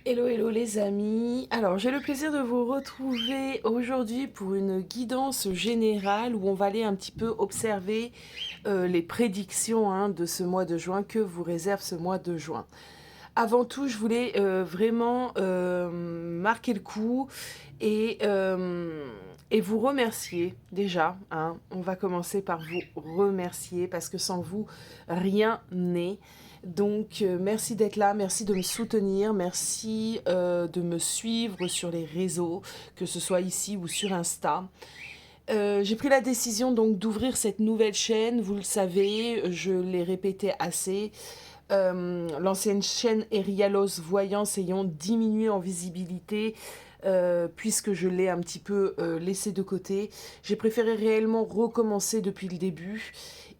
Hello, hello les amis. Alors, j'ai le plaisir de vous retrouver aujourd'hui pour une guidance générale où on va aller un petit peu observer les prédictions de ce mois de juin, que vous réserve ce mois de juin. Avant tout, je voulais vraiment marquer le coup et, euh, et vous remercier déjà. On va commencer par vous remercier parce que sans vous, rien n'est. Donc, merci d'être là, merci de me soutenir, merci de me suivre sur les réseaux, que ce soit ici ou sur Insta. J'ai pris la décision donc d'ouvrir cette nouvelle chaîne, vous le savez, je l'ai répété assez. L'ancienne chaîne Erialos Voyance ayant diminué en visibilité, puisque je l'ai un petit peu laissé de côté. J'ai préféré réellement recommencer depuis le début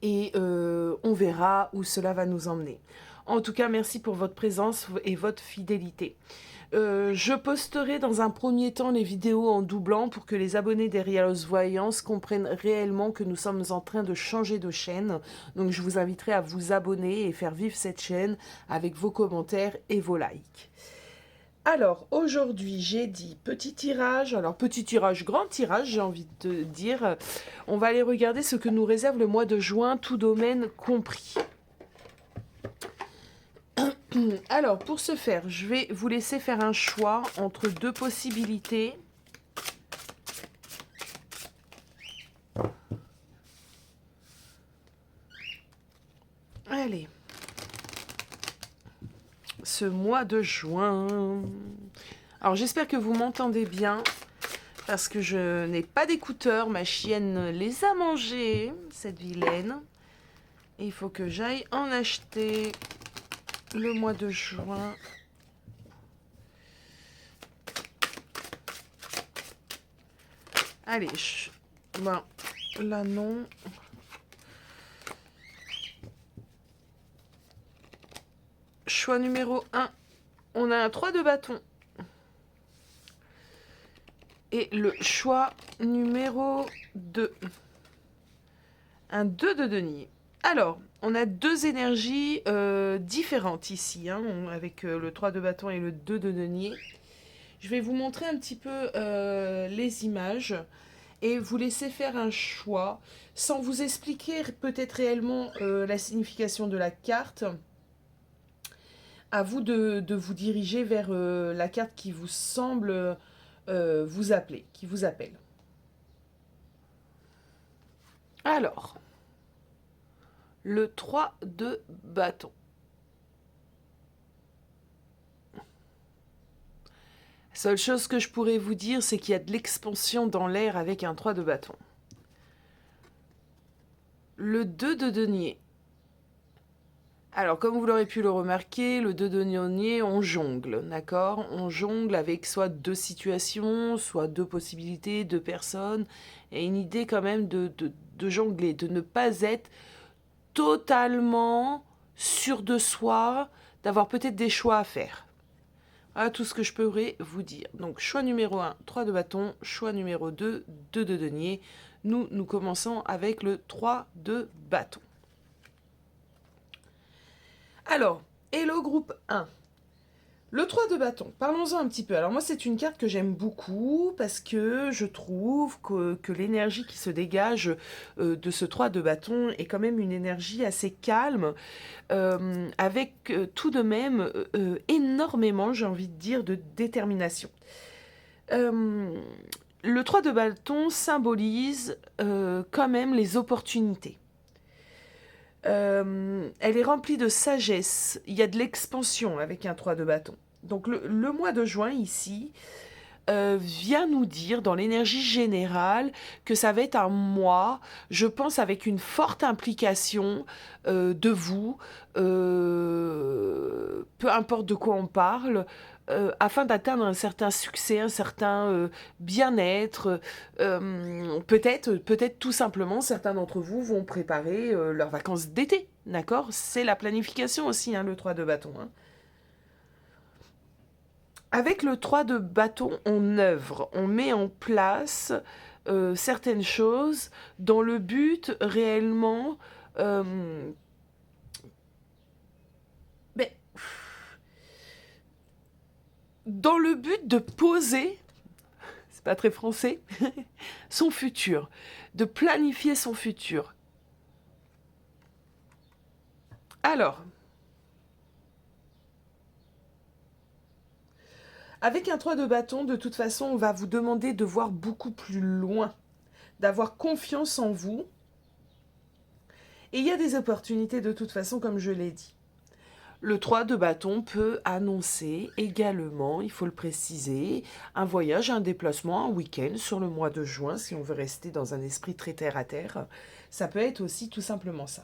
et on verra où cela va nous emmener. En tout cas, merci pour votre présence et votre fidélité. Je posterai dans un premier temps les vidéos en doublant pour que les abonnés d'Erialos Voyance comprennent réellement que nous sommes en train de changer de chaîne. Donc je vous inviterai à vous abonner et faire vivre cette chaîne avec vos commentaires et vos likes. Alors aujourd'hui j'ai dit petit tirage, alors petit tirage, grand tirage j'ai envie de dire. On va aller regarder ce que nous réserve le mois de juin, tout domaine compris. Alors, pour ce faire, je vais vous laisser faire un choix entre deux possibilités. Allez. Ce mois de juin. Alors, j'espère que vous m'entendez bien, parce que je n'ai pas d'écouteurs. Ma chienne les a mangés, cette vilaine. Et il faut que j'aille en acheter le mois de juin. Allez, ben, là non. Choix numéro 1. On a un 3 de bâton. Et le choix numéro 2. Un 2 de denier. Alors, on a deux énergies différentes ici, avec le 3 de bâton et le 2 de denier. Je vais vous montrer un petit peu les images et vous laisser faire un choix sans vous expliquer peut-être réellement la signification de la carte. À vous de vous diriger vers la carte qui vous semble vous appeler, qui vous appelle. Alors, le 3 de bâton. La seule chose que je pourrais vous dire, c'est qu'il y a de l'expansion dans l'air avec un 3 de bâton. Le 2 de denier. Alors, comme vous l'aurez pu le remarquer, le 2 de denier, on jongle, d'accord? On jongle avec soit deux situations, soit deux possibilités, deux personnes, et une idée quand même de jongler, de ne pas être totalement sûr de soi, d'avoir peut-être des choix à faire. Voilà tout ce que je pourrais vous dire. Donc, choix numéro 1, 3 de bâton. Choix numéro 2, 2 de denier. Nous commençons avec le 3 de bâton. Alors, hello groupe 1. Le 3 de bâton, parlons-en un petit peu. Alors moi, c'est une carte que j'aime beaucoup parce que je trouve que l'énergie qui se dégage de ce 3 de bâton est quand même une énergie assez calme, avec tout de même énormément, j'ai envie de dire, de détermination. Le 3 de bâton symbolise quand même les opportunités. Elle est remplie de sagesse. Il y a de l'expansion avec un 3 de bâton. Donc le mois de juin ici vient nous dire dans l'énergie générale que ça va être un mois, je pense, avec une forte implication de vous, peu importe de quoi on parle, afin d'atteindre un certain succès, un certain bien-être. Peut-être tout simplement, certains d'entre vous vont préparer leurs vacances d'été, d'accord? C'est la planification aussi, le 3 de bâton. Avec le 3 de bâton, on œuvre, on met en place certaines choses dans le but réellement ben, dans le but de poser, c'est pas très français, son futur, de planifier son futur. Alors, avec un 3 de bâton, de toute façon, on va vous demander de voir beaucoup plus loin, d'avoir confiance en vous. Et il y a des opportunités de toute façon, comme je l'ai dit. Le 3 de bâton peut annoncer également, il faut le préciser, un voyage, un déplacement, un week-end sur le mois de juin, si on veut rester dans un esprit très terre à terre. Ça peut être aussi tout simplement ça.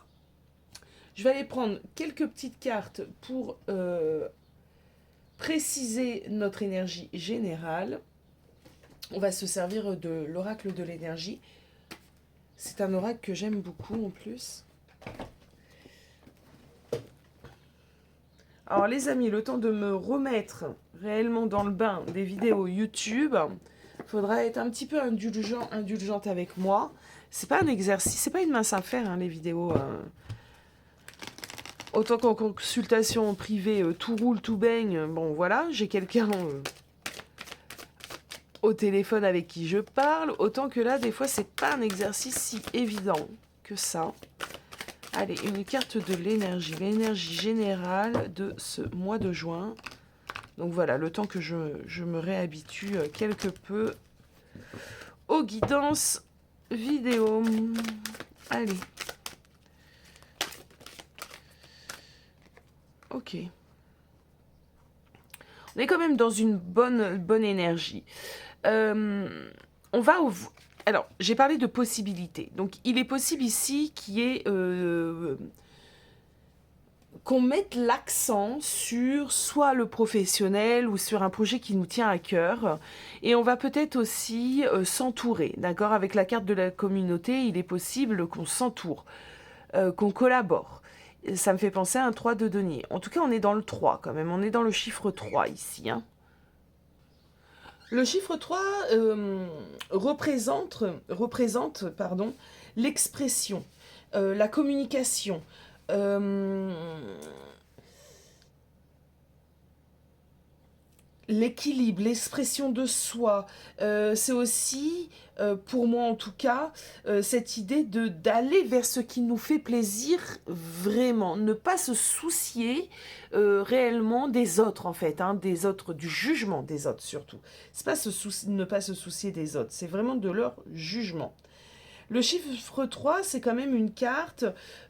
Je vais aller prendre quelques petites cartes pour préciser notre énergie générale. On va se servir de l'oracle de l'énergie. C'est un oracle que j'aime beaucoup en plus. Alors les amis, le temps de me remettre réellement dans le bain des vidéos YouTube, il faudra être un petit peu indulgente avec moi. C'est pas un exercice, c'est pas une mince affaire hein, les vidéos. Autant qu'en consultation privée, tout roule, tout baigne. Bon voilà, j'ai quelqu'un au téléphone avec qui je parle. Autant que là, des fois, c'est pas un exercice si évident que ça. Allez, une carte de l'énergie générale de ce mois de juin. Donc voilà, le temps que je me réhabitue quelque peu aux guidances vidéo. Allez. Ok. On est quand même dans une bonne énergie. On va au... Alors, j'ai parlé de possibilités. Donc, il est possible ici qu'il y ait... qu'on mette l'accent sur soit le professionnel ou sur un projet qui nous tient à cœur. Et on va peut-être aussi s'entourer, d'accord? Avec la carte de la communauté, il est possible qu'on s'entoure, qu'on collabore. Ça me fait penser à un 3 de denier. En tout cas, on est dans le 3 quand même. On est dans le chiffre 3 ici. Hein. Le chiffre 3 représente l'expression, la communication, l'équilibre, l'expression de soi. C'est aussi, pour moi en tout cas, cette idée d'aller vers ce qui nous fait plaisir vraiment. Ne pas se soucier réellement des autres en fait, hein, des autres, du jugement des autres surtout. C'est pas ne pas se soucier des autres, c'est vraiment de leur jugement. Le chiffre 3, c'est quand même une carte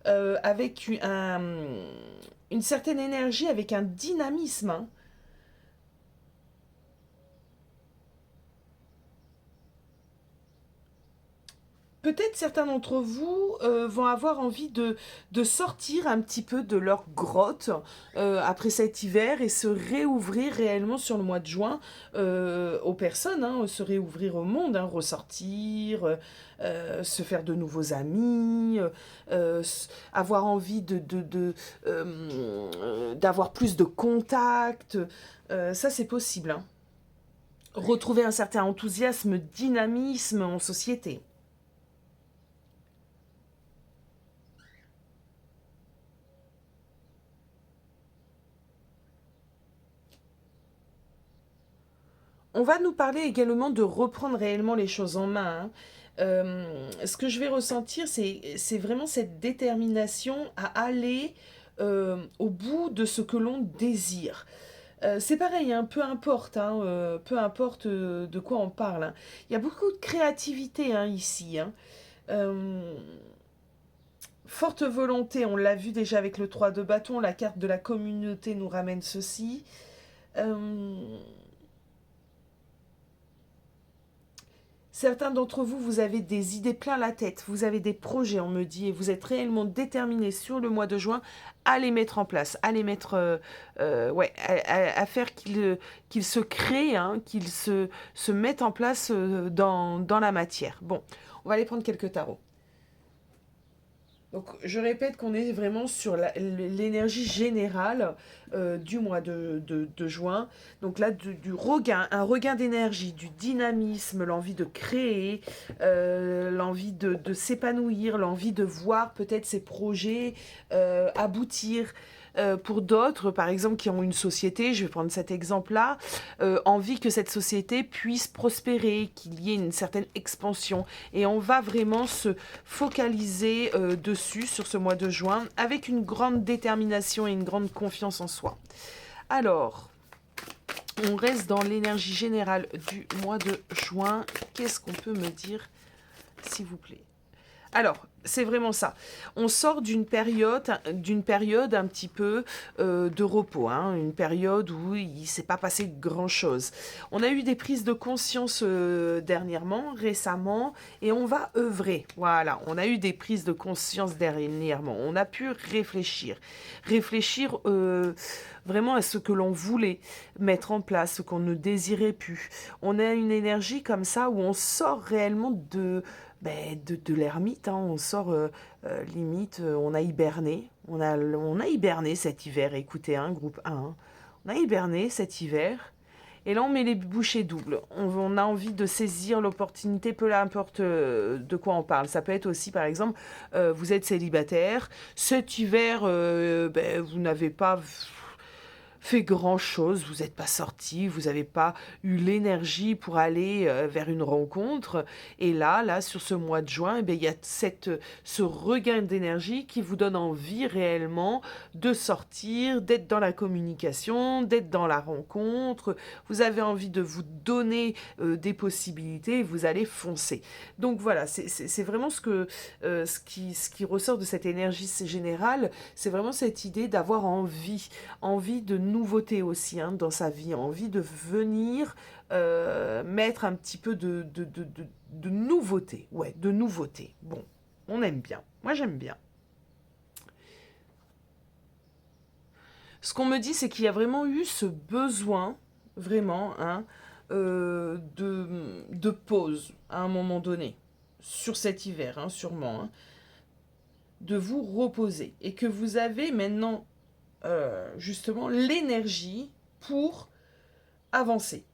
avec une certaine énergie, avec un dynamisme. Hein. Peut-être certains d'entre vous vont avoir envie de sortir un petit peu de leur grotte après cet hiver et se réouvrir réellement sur le mois de juin aux personnes, hein, se réouvrir au monde, hein, ressortir, se faire de nouveaux amis, avoir envie d'avoir plus de contacts. Ça, c'est possible. Hein. Retrouver un certain enthousiasme, dynamisme en société. On va nous parler également de reprendre réellement les choses en main. Hein. Ce que je vais ressentir, c'est vraiment cette détermination à aller au bout de ce que l'on désire. C'est pareil, hein, peu importe de quoi on parle. Hein. Il y a beaucoup de créativité hein, ici. Hein. Forte volonté, on l'a vu déjà avec le 3 de bâton, la carte de la communauté nous ramène ceci. Certains d'entre vous, vous avez des idées plein la tête, vous avez des projets, on me dit, et vous êtes réellement déterminés sur le mois de juin à les mettre en place, à les mettre, à faire qu'ils se créent, hein, qu'ils se mettent en place dans la matière. Bon, on va aller prendre quelques tarots. Donc, je répète qu'on est vraiment sur l'énergie générale du mois de juin. Donc là, un regain d'énergie, du dynamisme, l'envie de créer, l'envie de s'épanouir, l'envie de voir peut-être ses projets aboutir. Pour d'autres, par exemple, qui ont une société, je vais prendre cet exemple-là, envie que cette société puisse prospérer, qu'il y ait une certaine expansion. Et on va vraiment se focaliser dessus sur ce mois de juin avec une grande détermination et une grande confiance en soi. Alors, on reste dans l'énergie générale du mois de juin. Qu'est-ce qu'on peut me dire, s'il vous plaît? Alors, c'est vraiment ça. On sort d'une période un petit peu de repos, hein, une période où il ne s'est pas passé grand-chose. On a eu des prises de conscience dernièrement, récemment, et on va œuvrer. Voilà, on a eu des prises de conscience dernièrement. On a pu réfléchir. Réfléchir vraiment à ce que l'on voulait mettre en place, ce qu'on ne désirait plus. On a une énergie comme ça où on sort réellement de l'ermite, hein. On sort limite, on a hiberné. On a hiberné cet hiver, écoutez, hein, groupe 1. Hein. On a hiberné cet hiver. Et là, on met les bouchées doubles. On a envie de saisir l'opportunité, peu importe de quoi on parle. Ça peut être aussi, par exemple, vous êtes célibataire. Cet hiver, vous n'avez pas fait grand-chose, vous n'êtes pas sorti, vous n'avez pas eu l'énergie pour aller vers une rencontre. Et là, sur ce mois de juin, il y a ce regain d'énergie qui vous donne envie réellement de sortir, d'être dans la communication, d'être dans la rencontre. Vous avez envie de vous donner des possibilités et vous allez foncer. Donc voilà, c'est vraiment ce qui ressort de cette énergie générale, c'est vraiment cette idée d'avoir envie de nouveauté aussi, hein, dans sa vie, envie de venir mettre un petit peu de nouveauté. Ouais, de nouveauté. Bon, on aime bien. Moi, j'aime bien. Ce qu'on me dit, c'est qu'il y a vraiment eu ce besoin, vraiment, hein, de pause à un moment donné, sur cet hiver, hein, sûrement, hein, de vous reposer. Et que vous avez maintenant justement l'énergie pour avancer.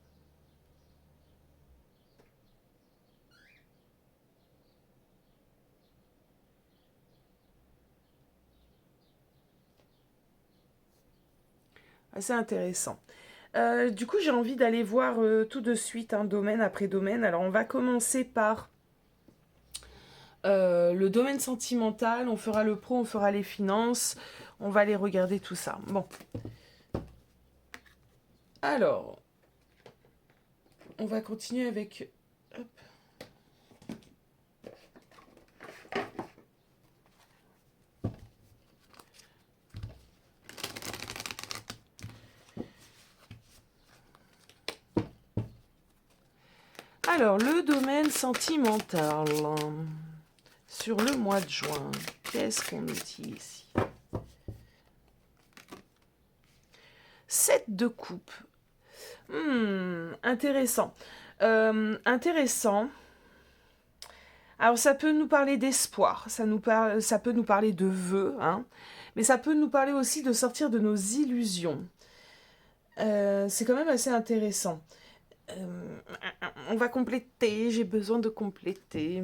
Assez intéressant. Du coup, j'ai envie d'aller voir tout de suite un domaine après domaine. Alors, on va commencer par le domaine sentimental. On fera le pro, on fera les finances. On va aller regarder tout ça. Bon. Alors, on va continuer avec... Hop. Alors, le domaine sentimental sur le mois de juin, qu'est-ce qu'on nous dit ici? 7 de coupe. Intéressant. Intéressant. Alors, ça peut nous parler d'espoir, ça peut nous parler de vœux, hein, mais ça peut nous parler aussi de sortir de nos illusions. C'est quand même assez intéressant. On va compléter, j'ai besoin de compléter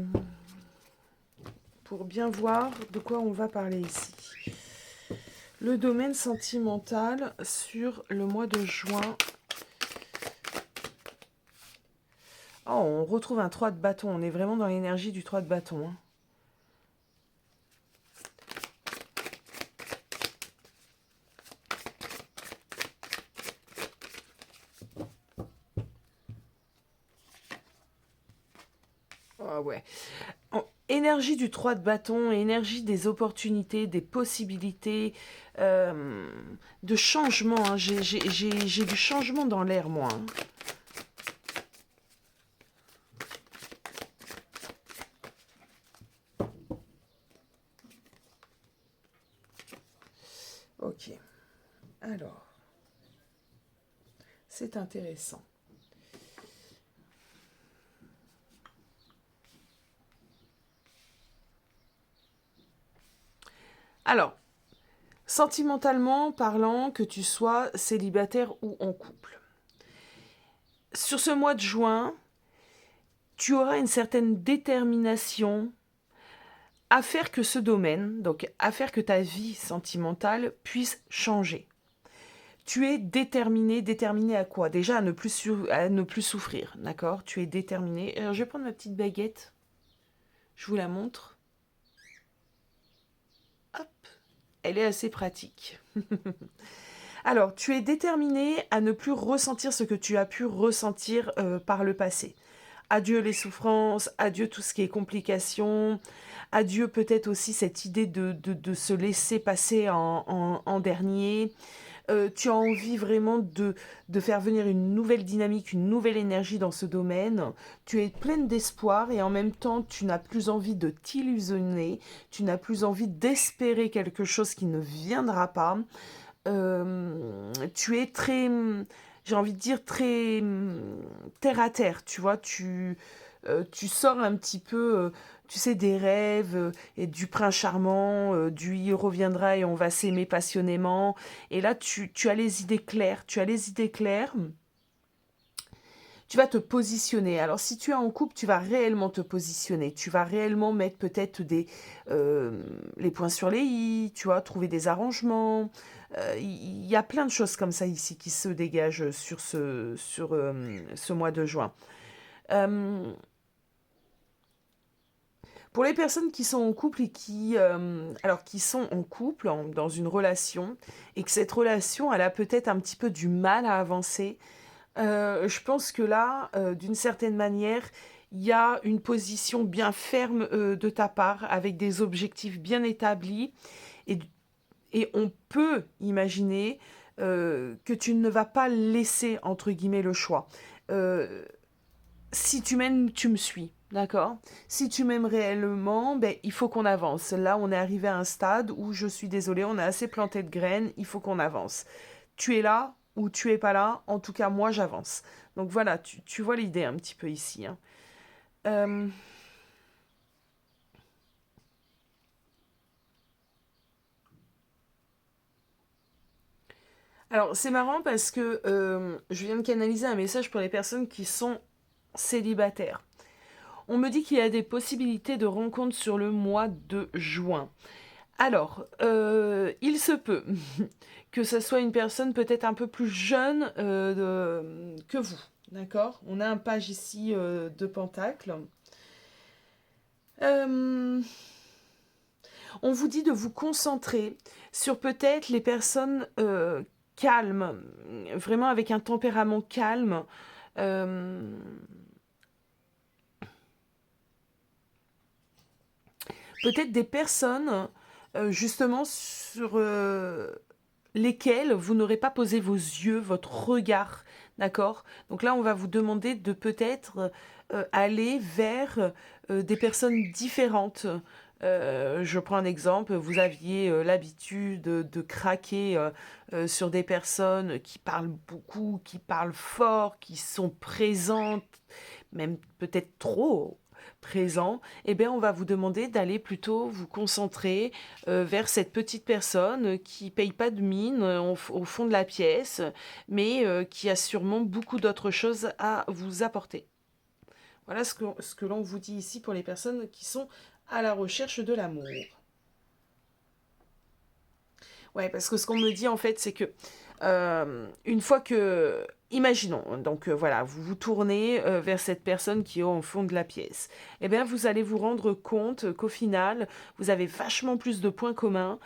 pour bien voir de quoi on va parler ici. Le domaine sentimental sur le mois de juin. Oh, on retrouve un 3 de bâton, on est vraiment dans l'énergie du 3 de bâton. Hein. Ah ouais. Énergie du 3 de bâton, énergie des opportunités, des possibilités, de changement. Hein. J'ai du changement dans l'air, moi. Hein. Ok. Alors, c'est intéressant. Alors, sentimentalement parlant, que tu sois célibataire ou en couple. Sur ce mois de juin, tu auras une certaine détermination à faire que ce domaine, donc à faire que ta vie sentimentale puisse changer. Tu es déterminé, déterminé à quoi? Déjà à ne plus souffrir, d'accord? Tu es déterminé. Alors je vais prendre ma petite baguette, je vous la montre. Hop, elle est assez pratique. Alors, tu es déterminé à ne plus ressentir ce que tu as pu ressentir par le passé. Adieu les souffrances, adieu tout ce qui est complications, adieu peut-être aussi cette idée de se laisser passer en dernier. Tu as envie vraiment de faire venir une nouvelle dynamique, une nouvelle énergie dans ce domaine. Tu es pleine d'espoir et en même temps, tu n'as plus envie de t'illusionner, tu n'as plus envie d'espérer quelque chose qui ne viendra pas. Tu es très, j'ai envie de dire, très terre à terre, tu vois, tu sors un petit peu, tu sais, des rêves et du prince charmant, du il reviendra et on va s'aimer passionnément. Et là, tu as les idées claires, tu as les idées claires. Tu vas te positionner. Alors, si tu es en couple, tu vas réellement te positionner. Tu vas réellement mettre peut-être les points sur les i, tu vois, trouver des arrangements. Il y a plein de choses comme ça ici qui se dégagent sur ce mois de juin. Euh, pour les personnes qui sont en couple et qui sont en couple, dans une relation, et que cette relation, elle a peut-être un petit peu du mal à avancer, je pense que là, d'une certaine manière, il y a une position bien ferme de ta part, avec des objectifs bien établis, et, et on peut imaginer que tu ne vas pas laisser, entre guillemets, le choix. Euh, Si tu m'aimes, tu me suis, d'accord? Si tu m'aimes réellement, ben, il faut qu'on avance. Là, on est arrivé à un stade où je suis désolée, on a assez planté de graines, il faut qu'on avance. Tu es là ou tu es pas là, en tout cas, moi, j'avance. Donc voilà, tu vois l'idée un petit peu ici, hein. Euh, alors, c'est marrant parce que je viens de canaliser un message pour les personnes qui sont célibataires. On me dit qu'il y a des possibilités de rencontres sur le mois de juin. Alors, il se peut que ce soit une personne peut-être un peu plus jeune que vous. D'accord? On a un page ici de Pentacle. Euh, on vous dit de vous concentrer sur peut-être les personnes calmes, vraiment avec un tempérament calme. Euh, peut-être des personnes justement sur lesquelles vous n'aurez pas posé vos yeux, votre regard, d'accord? Donc là, on va vous demander de peut-être aller vers des personnes différentes. Je prends un exemple, vous aviez l'habitude de craquer sur des personnes qui parlent beaucoup, qui parlent fort, qui sont présentes, même peut-être trop présents, eh bien, on va vous demander d'aller plutôt vous concentrer vers cette petite personne qui paye pas de mine au fond de la pièce, mais qui a sûrement beaucoup d'autres choses à vous apporter. Voilà ce que l'on vous dit ici pour les personnes qui sont à la recherche de l'amour. Ouais, parce que ce qu'on me dit en fait, c'est que une fois que, imaginons, donc voilà, vous vous tournez vers cette personne qui est au fond de la pièce, eh bien vous allez vous rendre compte qu'au final, vous avez vachement plus de points communs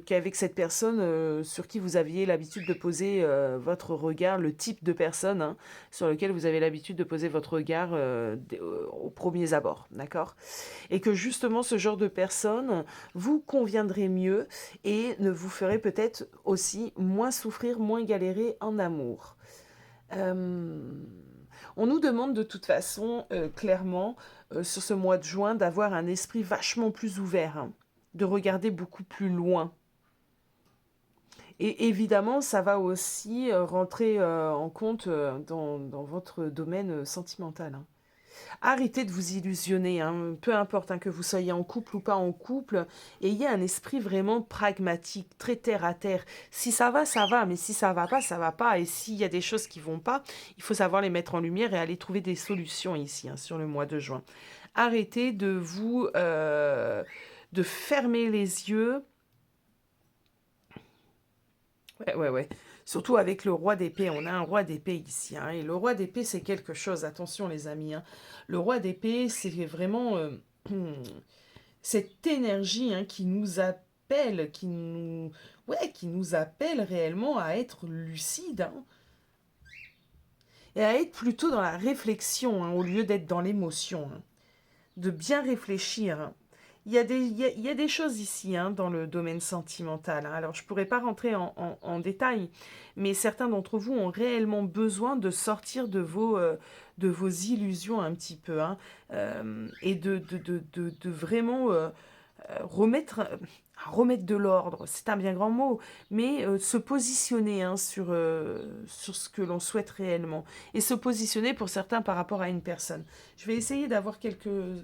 qu'avec cette personne sur qui vous aviez l'habitude de poser votre regard, le type de personne hein, sur lequel vous avez l'habitude de poser votre regard aux premiers abords, d'accord? Et que justement ce genre de personne vous conviendrait mieux et ne vous ferait peut-être aussi moins souffrir, moins galérer en amour. Euh, on nous demande de toute façon, clairement, sur ce mois de juin, d'avoir un esprit vachement plus ouvert, hein, de regarder beaucoup plus loin. Et évidemment, ça va aussi rentrer en compte dans votre domaine sentimental, hein. Arrêtez de vous illusionner, hein, peu importe hein, que vous soyez en couple ou pas en couple, ayez un esprit vraiment pragmatique, très terre à terre. Si ça va, mais si ça va pas, ça va pas. Et s'il y a des choses qui vont pas, il faut savoir les mettre en lumière et aller trouver des solutions ici, hein, sur le mois de juin. arrêtez de vous... de fermer les yeux. Ouais, ouais, ouais. Surtout avec le roi d'épée. On a un roi d'épée ici, hein. Et le roi d'épée, c'est quelque chose. Attention, les amis, hein. Le roi d'épée, c'est vraiment cette énergie, hein, qui nous appelle, ouais, qui nous appelle réellement à être lucide, hein, et à être plutôt dans la réflexion, hein, au lieu d'être dans l'émotion, hein. De bien réfléchir, hein. Il y a des choses ici, hein, dans le domaine sentimental, hein. Alors, je ne pourrais pas rentrer en détail, mais certains d'entre vous ont réellement besoin de sortir de vos illusions un petit peu, hein, et de vraiment remettre de l'ordre. C'est un bien grand mot, mais se positionner, hein, sur ce que l'on souhaite réellement. Et se positionner pour certains par rapport à une personne. Je vais essayer d'avoir quelques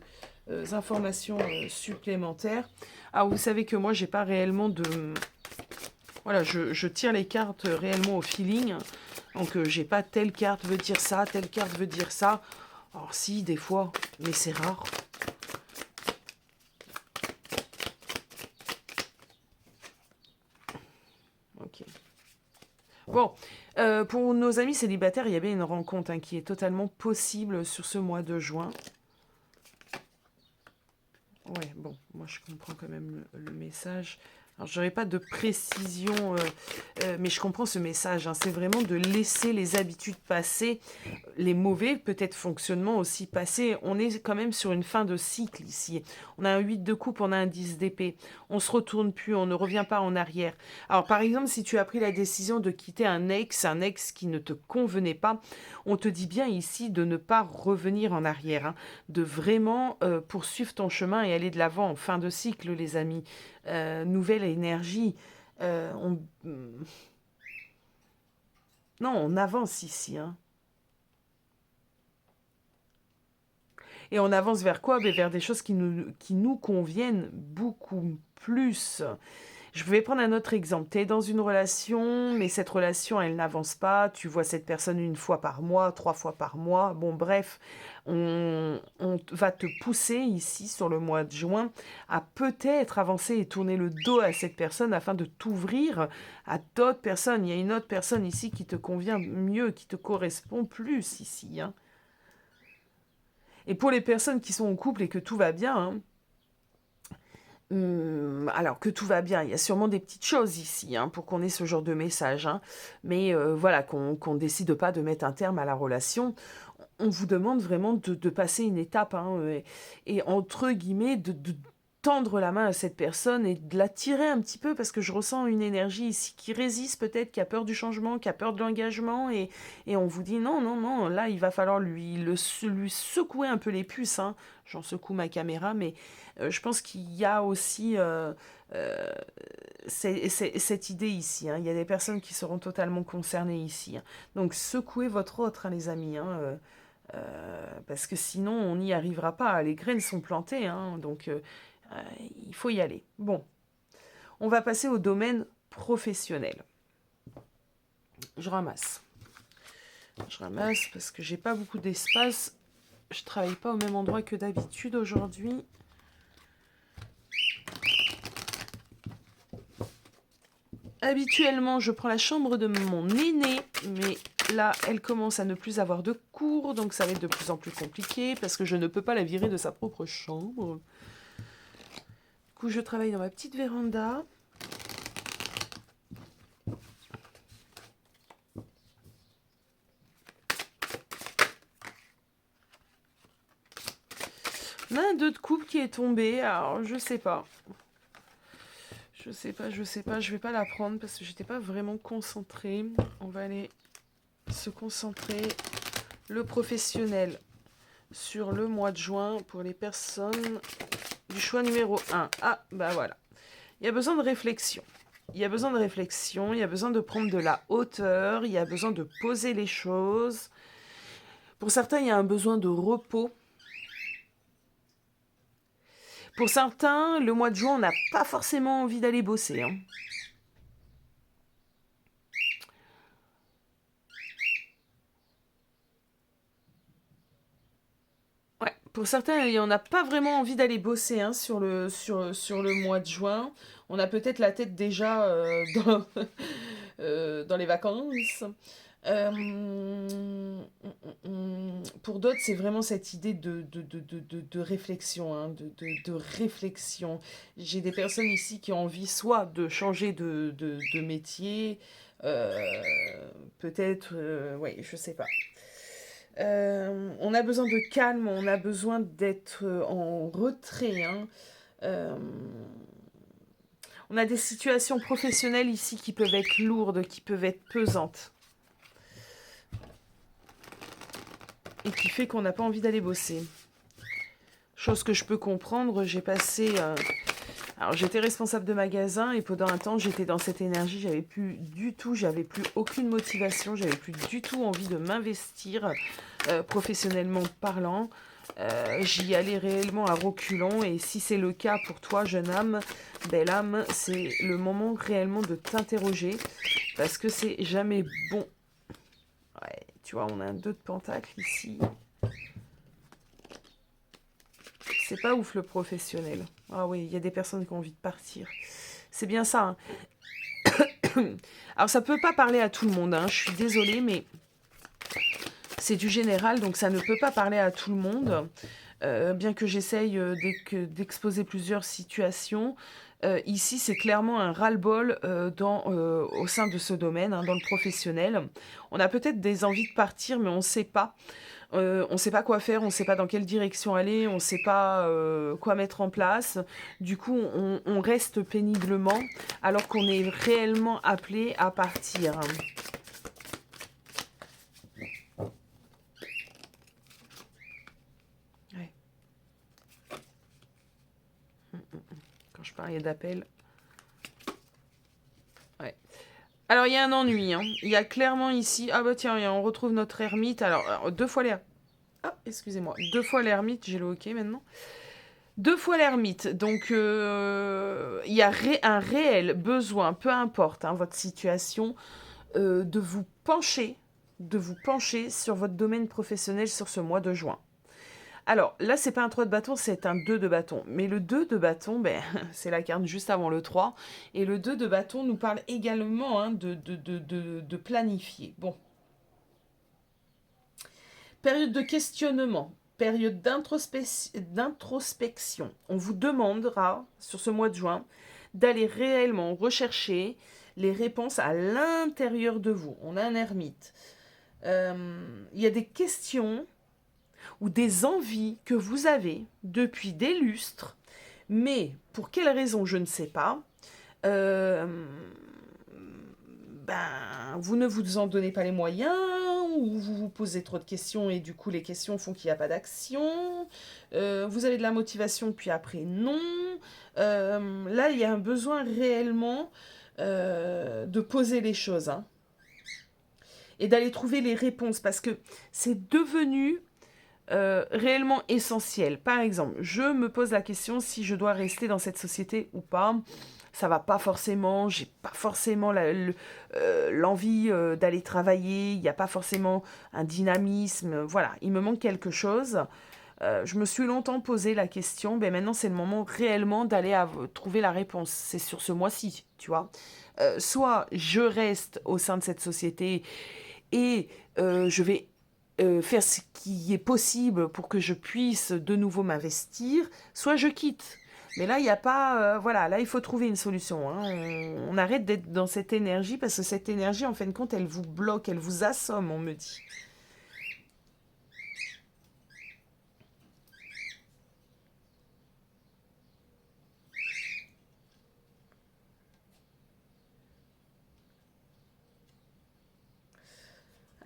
informations supplémentaires. Alors, vous savez que moi, j'ai pas réellement de... Voilà, je tire les cartes réellement au feeling. Donc, j'ai pas telle carte veut dire ça, telle carte veut dire ça. Alors, si, des fois, mais c'est rare. Ok. Bon, pour nos amis célibataires, il y avait une rencontre, hein, qui est totalement possible sur ce mois de juin. Ouais, bon, moi je comprends quand même le message. Alors, j'aurais pas de précision, mais je comprends ce message, hein. C'est vraiment de laisser les habitudes passer, les mauvais, peut-être fonctionnements aussi passer. On est quand même sur une fin de cycle ici. On a un 8 de coupe, on a un 10 d'épée. On se retourne plus, on ne revient pas en arrière. Alors, par exemple, si tu as pris la décision de quitter un ex qui ne te convenait pas, on te dit bien ici de ne pas revenir en arrière, hein, de vraiment poursuivre ton chemin et aller de l'avant en fin de cycle, les amis. Nouvelle énergie. On... Non, on avance ici, hein. Et on avance vers quoi? Ben, vers des choses qui nous conviennent beaucoup plus. Je vais prendre un autre exemple. Tu es dans une relation, mais cette relation, elle n'avance pas. Tu vois cette personne une fois par mois, 3 fois par mois. Bon, bref, on va te pousser ici sur le mois de juin à peut-être avancer et tourner le dos à cette personne afin de t'ouvrir à d'autres personnes. Il y a une autre personne ici qui te convient mieux, qui te correspond plus ici, hein. Et pour les personnes qui sont en couple et que tout va bien, hein, alors que tout va bien, il y a sûrement des petites choses ici, hein, pour qu'on ait ce genre de message, hein. Mais voilà, qu'on décide pas de mettre un terme à la relation. On vous demande vraiment de passer une étape, hein, et entre guillemets, de tendre la main à cette personne et de la tirer un petit peu parce que je ressens une énergie ici qui résiste peut-être, qui a peur du changement, qui a peur de l'engagement et on vous dit non, non, non, là il va falloir lui secouer un peu les puces, hein. J'en secoue ma caméra, mais je pense qu'il y a aussi euh, cette idée ici, hein. Il y a des personnes qui seront totalement concernées ici, hein. Donc secouez votre autre, hein, les amis, hein, parce que sinon on n'y arrivera pas. Les graines sont plantées, hein, donc il faut y aller. Bon, on va passer au domaine professionnel. Je ramasse. Je ramasse parce que j'ai pas beaucoup d'espace. Je travaille pas au même endroit que d'habitude aujourd'hui. Habituellement, je prends la chambre de mon aîné, mais là, elle commence à ne plus avoir de cours, donc ça va être de plus en plus compliqué parce que je ne peux pas la virer de sa propre chambre. Du coup, je travaille dans ma petite véranda. On a un 2 de coupe qui est tombé, alors je sais pas. Je sais pas, je vais pas la prendre parce que j'étais pas vraiment concentrée. On va aller se concentrer. Le professionnel sur le mois de juin pour les personnes du choix numéro 1. Ah, bah voilà. Il y a besoin de réflexion. Il y a besoin de réflexion, il y a besoin de prendre de la hauteur, il y a besoin de poser les choses. Pour certains, il y a un besoin de repos. Pour certains, le mois de juin, on n'a pas forcément envie d'aller bosser, hein. Pour certains, on n'a pas vraiment envie d'aller bosser hein, sur le mois de juin. On a peut-être la tête déjà dans les vacances. Pour d'autres, c'est vraiment cette idée de réflexion, hein, de réflexion. J'ai des personnes ici qui ont envie soit de changer de métier, euh, peut-être, ouais, je sais pas. On a besoin de calme, on a besoin d'être en retrait, hein. Euh, on a des situations professionnelles ici qui peuvent être lourdes, qui peuvent être pesantes. Et qui fait qu'on n'a pas envie d'aller bosser. Chose que je peux comprendre, j'ai passé... alors j'étais responsable de magasin et pendant un temps j'étais dans cette énergie, j'avais plus aucune motivation, j'avais plus du tout envie de m'investir professionnellement parlant. J'y allais réellement à reculons et si c'est le cas pour toi jeune âme, belle âme, c'est le moment réellement de t'interroger parce que c'est jamais bon. Ouais, tu vois, on a un 2 de pentacle ici. C'est pas ouf le professionnel. Ah oui, il y a des personnes qui ont envie de partir. C'est bien ça. Hein. Alors ça peut pas parler à tout le monde, hein. Je suis désolée, mais c'est du général, donc ça ne peut pas parler à tout le monde. Bien que j'essaye d'exposer plusieurs situations, ici c'est clairement un ras-le-bol au sein de ce domaine, hein, dans le professionnel. On a peut-être des envies de partir, mais on ne sait pas. On ne sait pas quoi faire, on ne sait pas dans quelle direction aller, on ne sait pas quoi mettre en place. Du coup, on reste péniblement alors qu'on est réellement appelé à partir. Ouais. Quand je parlais d'appel. Ouais. Alors, il y a un ennui. Hein. Il y a clairement ici... Ah bah tiens, on retrouve notre ermite. Alors 2 fois les... Ah, excusez-moi. 2 fois l'ermite, j'ai le hockey maintenant. 2 fois l'ermite, donc il y a un réel besoin, peu importe hein, votre situation, de vous pencher sur votre domaine professionnel sur ce mois de juin. Alors là, c'est pas un 3 de bâton, c'est un 2 de bâton. Mais le 2 de bâton, ben, c'est la carte juste avant le 3. Et le 2 de bâton nous parle également hein, de planifier. Bon. Période de questionnement. Période d'introspection. On vous demandera, sur ce mois de juin, d'aller réellement rechercher les réponses à l'intérieur de vous. On a un ermite. Il y a des questions ou des envies que vous avez depuis des lustres, mais pour quelle raison, je ne sais pas. Vous ne vous en donnez pas les moyens, ou vous vous posez trop de questions et du coup les questions font qu'il n'y a pas d'action. Vous avez de la motivation puis après non. Là il y a un besoin réellement de poser les choses hein, et d'aller trouver les réponses parce que c'est devenu réellement essentiel. Par exemple, je me pose la question si je dois rester dans cette société ou pas. Ça va pas forcément, j'ai pas forcément l'envie d'aller travailler, il n'y a pas forcément un dynamisme, voilà, il me manque quelque chose. Je me suis longtemps posé la question, ben maintenant c'est le moment réellement d'aller trouver la réponse. C'est sur ce mois-ci, tu vois. Soit je reste au sein de cette société et je vais faire ce qui est possible pour que je puisse de nouveau m'investir, soit je quitte. Mais là, il n'y a pas... voilà, là, il faut trouver une solution. Hein. On arrête d'être dans cette énergie parce que cette énergie, en fin de compte, elle vous bloque, elle vous assomme, on me dit.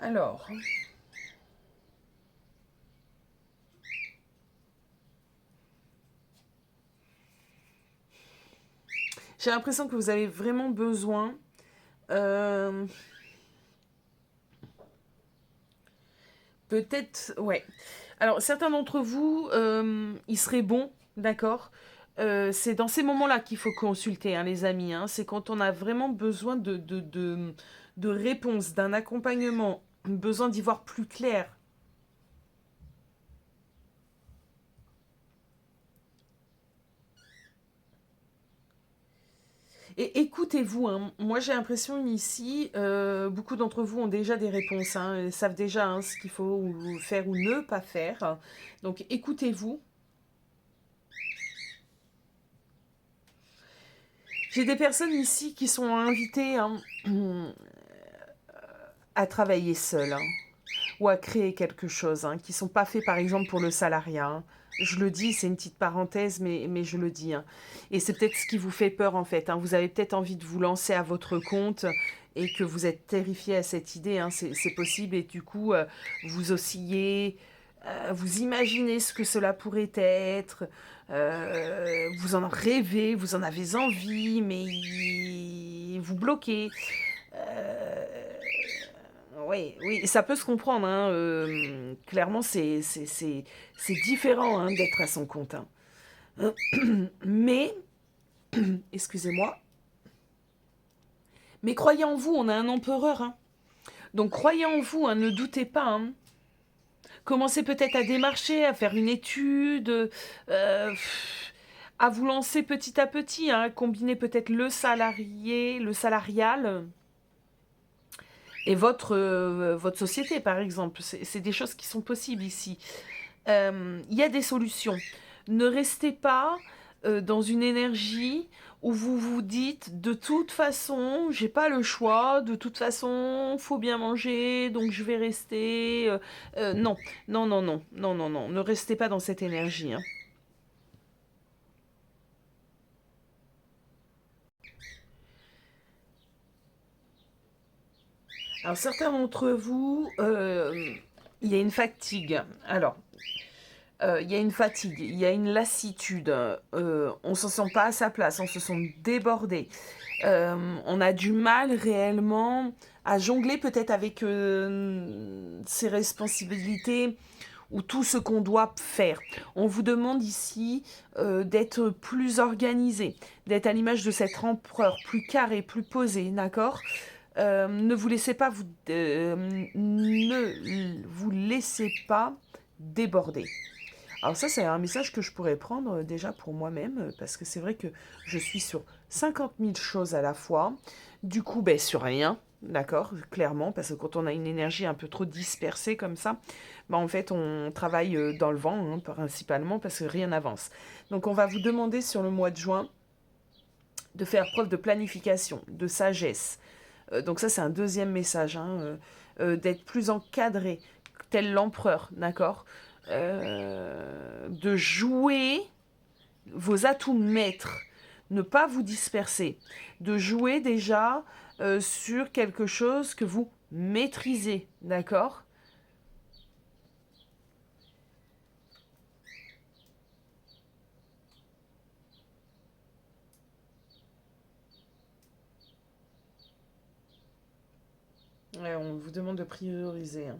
Alors... J'ai l'impression que vous avez vraiment besoin... Peut-être, ouais. Alors, certains d'entre vous, il serait bon, d'accord. C'est dans ces moments-là qu'il faut consulter, hein, les amis. Hein. C'est quand on a vraiment besoin de réponses, d'un accompagnement, besoin d'y voir plus clair. Et écoutez-vous, hein. Moi j'ai l'impression ici, beaucoup d'entre vous ont déjà des réponses, hein, et savent déjà hein, ce qu'il faut faire ou ne pas faire. Donc écoutez-vous. J'ai des personnes ici qui sont invitées hein, à travailler seules hein, ou à créer quelque chose, hein, qui ne sont pas faits par exemple pour le salariat. Hein. Je le dis, c'est une petite parenthèse, mais je le dis. Hein. Et c'est peut-être ce qui vous fait peur en fait. Hein. Vous avez peut-être envie de vous lancer à votre compte et que vous êtes terrifié à cette idée. Hein. C'est possible et du coup, vous oscillez, vous imaginez ce que cela pourrait être. Vous en rêvez, vous en avez envie, mais vous bloquez. Euh, oui, oui, ça peut se comprendre. Hein, clairement, c'est différent hein, d'être à son compte. Hein. Mais, excusez-moi, mais croyez en vous, on a un empereur. Hein. Donc croyez en vous, hein, ne doutez pas. Hein. Commencez peut-être à démarcher, à faire une étude, à vous lancer petit à petit, hein, combiner peut-être le salarié, le salarial et votre société, par exemple. C'est des choses qui sont possibles ici. Il y a des solutions. Ne restez pas dans une énergie où vous vous dites de toute façon, j'ai pas le choix, de toute façon, faut bien manger, donc je vais rester. Non, non, non, non, non, non, non, ne restez pas dans cette énergie. Hein. Alors certains d'entre vous, il y a une fatigue. Alors, il y a une fatigue, il y a une lassitude, on ne se sent pas à sa place, on se sent débordé. On a du mal réellement à jongler peut-être avec ses responsabilités ou tout ce qu'on doit faire. On vous demande ici d'être plus organisé, d'être à l'image de cet empereur, plus carré, plus posé, d'accord ne vous laissez pas ne vous laissez pas déborder. Alors ça, c'est un message que je pourrais prendre déjà pour moi-même, parce que c'est vrai que je suis sur 50 000 choses à la fois. Du coup, ben, sur rien, d'accord, clairement, parce que quand on a une énergie un peu trop dispersée comme ça, ben, en fait, on travaille dans le vent, hein, principalement, parce que rien n'avance. Donc on va vous demander sur le mois de juin de faire preuve de planification, de sagesse. Donc ça, c'est un deuxième message, hein, d'être plus encadré, tel l'empereur, d'accord de jouer vos atouts maîtres, ne pas vous disperser, de jouer déjà sur quelque chose que vous maîtrisez, d'accord Ouais, on vous demande de prioriser. Hein.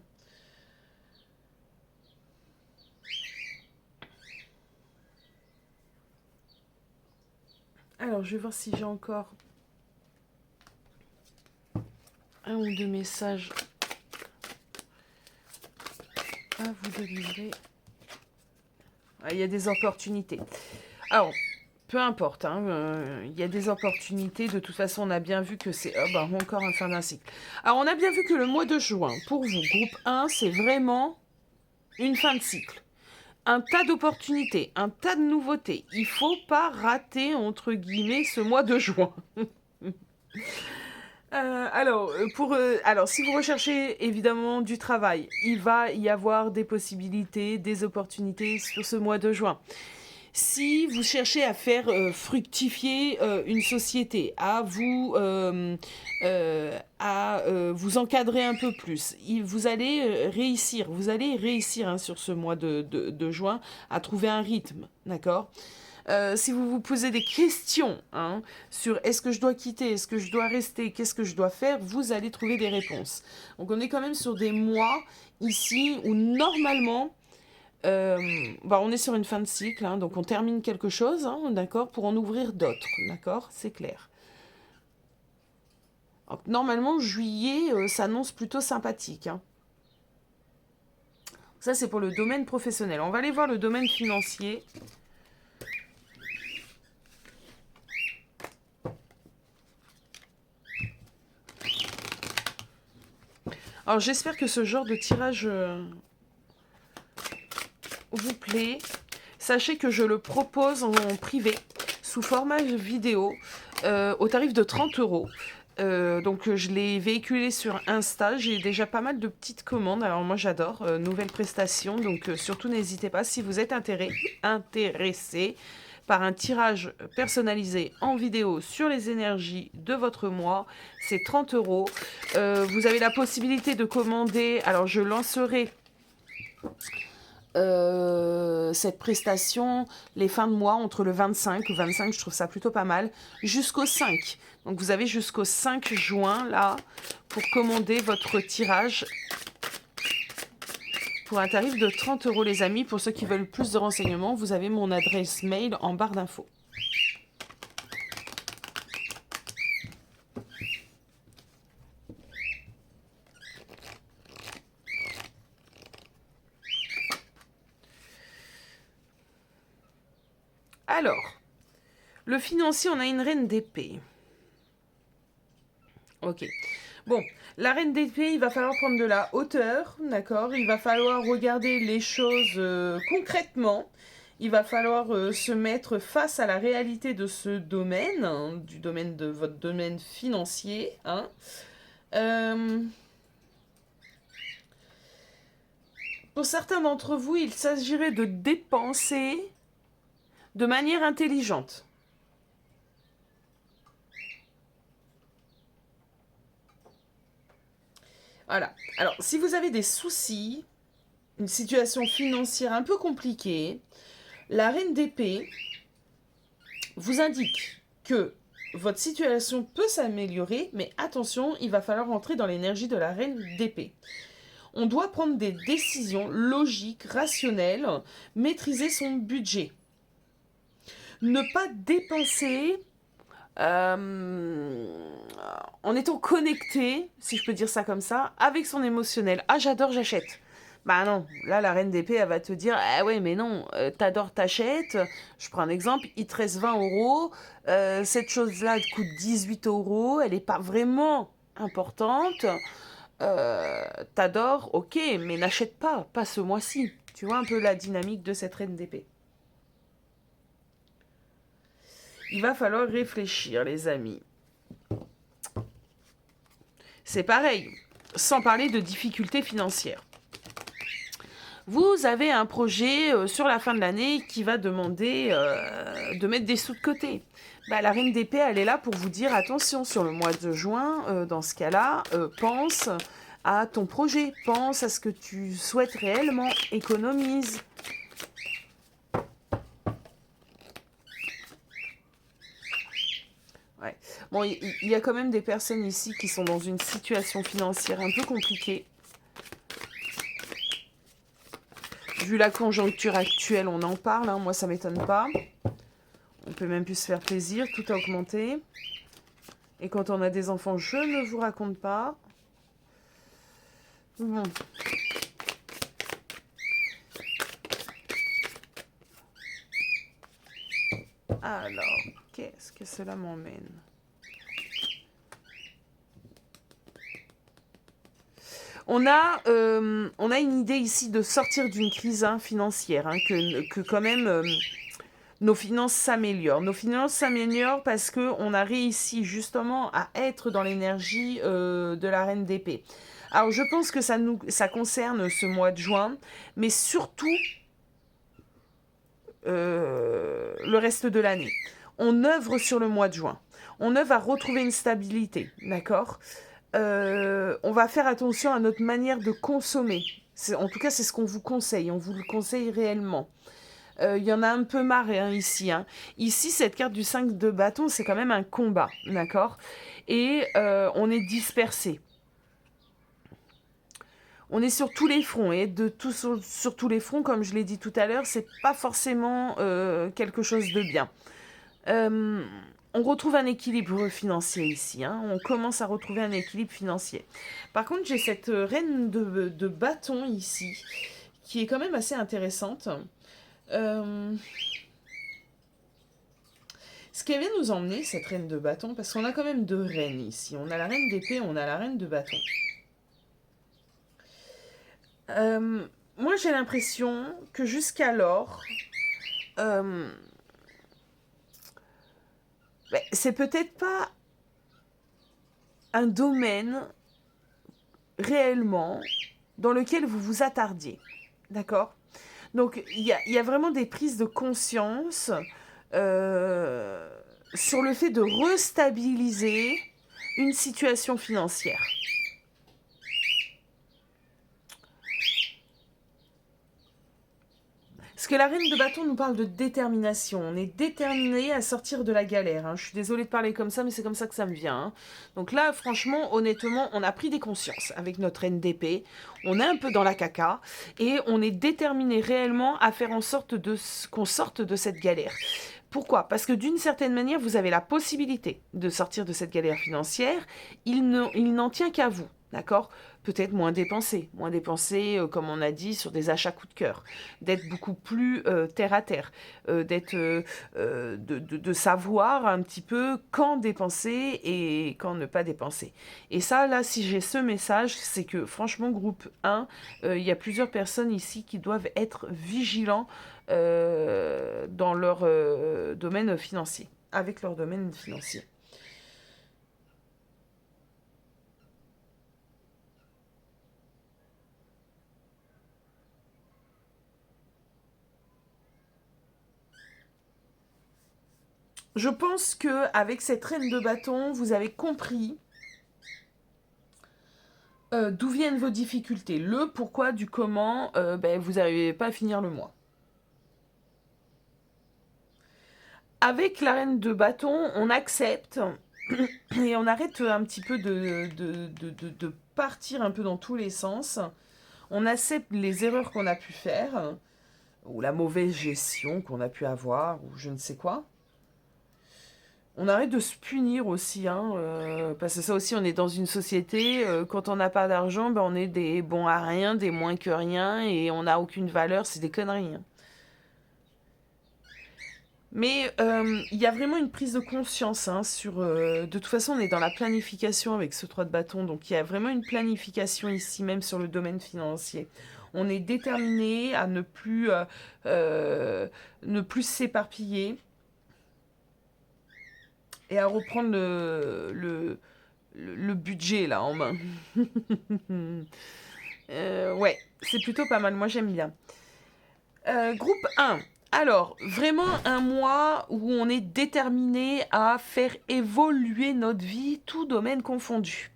Alors, je vais voir si j'ai encore un ou deux messages à vous délivrer. Ah, il y a des opportunités. Alors, peu importe, hein, y a des opportunités. De toute façon, on a bien vu que c'est... Oh, bah, encore un fin d'un cycle. Alors, on a bien vu que le mois de juin, pour vous, groupe 1, c'est vraiment une fin de cycle. Un tas d'opportunités, un tas de nouveautés. Il faut pas rater, entre guillemets, ce mois de juin. Alors, si vous recherchez évidemment du travail, il va y avoir des possibilités, des opportunités sur ce mois de juin. Si vous cherchez à faire fructifier une société, à vous encadrer un peu plus, vous allez réussir hein, sur ce mois de juin à trouver un rythme, d'accord si vous vous posez des questions hein, sur est-ce que je dois quitter, est-ce que je dois rester, qu'est-ce que je dois faire, vous allez trouver des réponses. Donc on est quand même sur des mois ici où normalement on est sur une fin de cycle, hein, donc on termine quelque chose, hein, d'accord, pour en ouvrir d'autres, d'accord, c'est clair. Donc, normalement, juillet s'annonce plutôt sympathique. Hein. Ça, c'est pour le domaine professionnel. On va aller voir le domaine financier. Alors j'espère que ce genre de tirage vous plaît. Sachez que je le propose en privé, sous format vidéo, au tarif de 30 euros. Donc je l'ai véhiculé sur Insta, j'ai déjà pas mal de petites commandes, alors moi j'adore, nouvelle prestation, donc surtout n'hésitez pas si vous êtes intéressé par un tirage personnalisé en vidéo sur les énergies de votre mois, c'est 30 euros. Vous avez la possibilité de commander, alors je lancerai cette prestation les fins de mois entre le 25 je trouve ça plutôt pas mal, jusqu'au 5. Donc vous avez jusqu'au 5 juin là pour commander votre tirage pour un tarif de 30 euros les amis. Pour ceux qui veulent plus de renseignements, vous avez mon adresse mail en barre d'infos. Alors, le financier, on a une reine d'épée. Ok. Bon, la reine d'épée, il va falloir prendre de la hauteur, d'accord? Il va falloir regarder les choses concrètement. Il va falloir se mettre face à la réalité de ce domaine, hein, du domaine de votre domaine financier. Hein. Pour certains d'entre vous, il s'agirait de dépenser de manière intelligente. Voilà. Alors, si vous avez des soucis, une situation financière un peu compliquée, la reine d'épée vous indique que votre situation peut s'améliorer, mais attention, il va falloir entrer dans l'énergie de la reine d'épée. On doit prendre des décisions logiques, rationnelles, maîtriser son budget. Ne pas dépenser en étant connecté, si je peux dire ça comme ça, avec son émotionnel. Ah, j'adore, j'achète. Bah non, là, la reine d'épée, elle va te dire, ah ouais, mais non, t'adores, t'achètes. Je prends un exemple, il te reste 20 euros. Cette chose-là coûte 18 euros. Elle n'est pas vraiment importante. T'adores, ok, mais n'achète pas ce mois-ci. Tu vois un peu la dynamique de cette reine d'épée. Il va falloir réfléchir, les amis. C'est pareil, sans parler de difficultés financières. Vous avez un projet sur la fin de l'année qui va demander de mettre des sous de côté. Bah, la reine d'épée, elle est là pour vous dire attention, sur le mois de juin, dans ce cas-là, pense à ton projet, pense à ce que tu souhaites réellement, économise. Ouais. Bon, il y a quand même des personnes ici qui sont dans une situation financière un peu compliquée. Vu la conjoncture actuelle, on en parle, hein, moi ça m'étonne pas. On peut même plus se faire plaisir, tout a augmenté. Et quand on a des enfants, je ne vous raconte pas. Bon. Alors, qu'est-ce que cela m'emmène ? On a une idée ici de sortir d'une crise financière, hein, que quand même nos finances s'améliorent. Nos finances s'améliorent parce qu'on a réussi justement à être dans l'énergie de la reine d'épée. Alors je pense que ça concerne ce mois de juin, mais surtout le reste de l'année. On œuvre sur le mois de juin. On œuvre à retrouver une stabilité, d'accord ? On va faire attention à notre manière de consommer. En tout cas, c'est ce qu'on vous conseille. On vous le conseille réellement. Il y en a un peu marre hein, ici. Hein. Ici, cette carte du 5 de bâton, c'est quand même un combat, d'accord ? Et on est dispersé. On est sur tous les fronts. Et sur tous les fronts, comme je l'ai dit tout à l'heure, c'est pas forcément quelque chose de bien. On retrouve un équilibre financier ici. Hein. On commence à retrouver un équilibre financier. Par contre, j'ai cette reine de bâton ici, qui est quand même assez intéressante. Ce qu'elle vient nous emmener, cette reine de bâton, parce qu'on a quand même deux reines ici. On a la reine d'épée, on a la reine de bâton. Moi, j'ai l'impression que jusqu'alors, euh, c'est peut-être pas un domaine réellement dans lequel vous vous attardiez. D'accord? Donc, il y a vraiment des prises de conscience euh, sur le fait de restabiliser une situation financière. Parce que la reine de bâton nous parle de détermination. On est déterminé à sortir de la galère, hein. Je suis désolée de parler comme ça, mais c'est comme ça que ça me vient, hein. Donc là, franchement, honnêtement, on a pris des consciences avec notre reine d'épée. On est un peu dans la caca. Et on est déterminé réellement à faire en sorte qu'on sorte de cette galère. Pourquoi? Parce que d'une certaine manière, vous avez la possibilité de sortir de cette galère financière. Il n'en tient qu'à vous. D'accord? Peut-être moins dépenser, comme on a dit, sur des achats coup de cœur, d'être beaucoup plus terre à terre, de savoir un petit peu quand dépenser et quand ne pas dépenser. Et ça, là, si j'ai ce message, c'est que franchement, groupe 1, il y a plusieurs personnes ici qui doivent être vigilants dans leur domaine financier, avec leur domaine financier. Je pense que avec cette reine de bâton, vous avez compris d'où viennent vos difficultés, le pourquoi du comment vous n'arrivez pas à finir le mois. Avec la reine de bâton, on accepte et on arrête un petit peu de partir un peu dans tous les sens. On accepte les erreurs qu'on a pu faire, ou la mauvaise gestion qu'on a pu avoir, ou je ne sais quoi. On arrête de se punir aussi, hein, parce que ça aussi, on est dans une société, quand on n'a pas d'argent, on est des bons à rien, des moins que rien, et on n'a aucune valeur, c'est des conneries, hein. Mais il y a vraiment une prise de conscience, hein, sur... de toute façon, on est dans la planification avec ce 3 de bâton, donc il y a vraiment une planification ici, même sur le domaine financier. On est déterminé à ne plus s'éparpiller et à reprendre le budget là en main. Ouais, c'est plutôt pas mal, moi j'aime bien. Groupe 1. Alors, vraiment un mois où on est déterminé à faire évoluer notre vie, tout domaine confondu.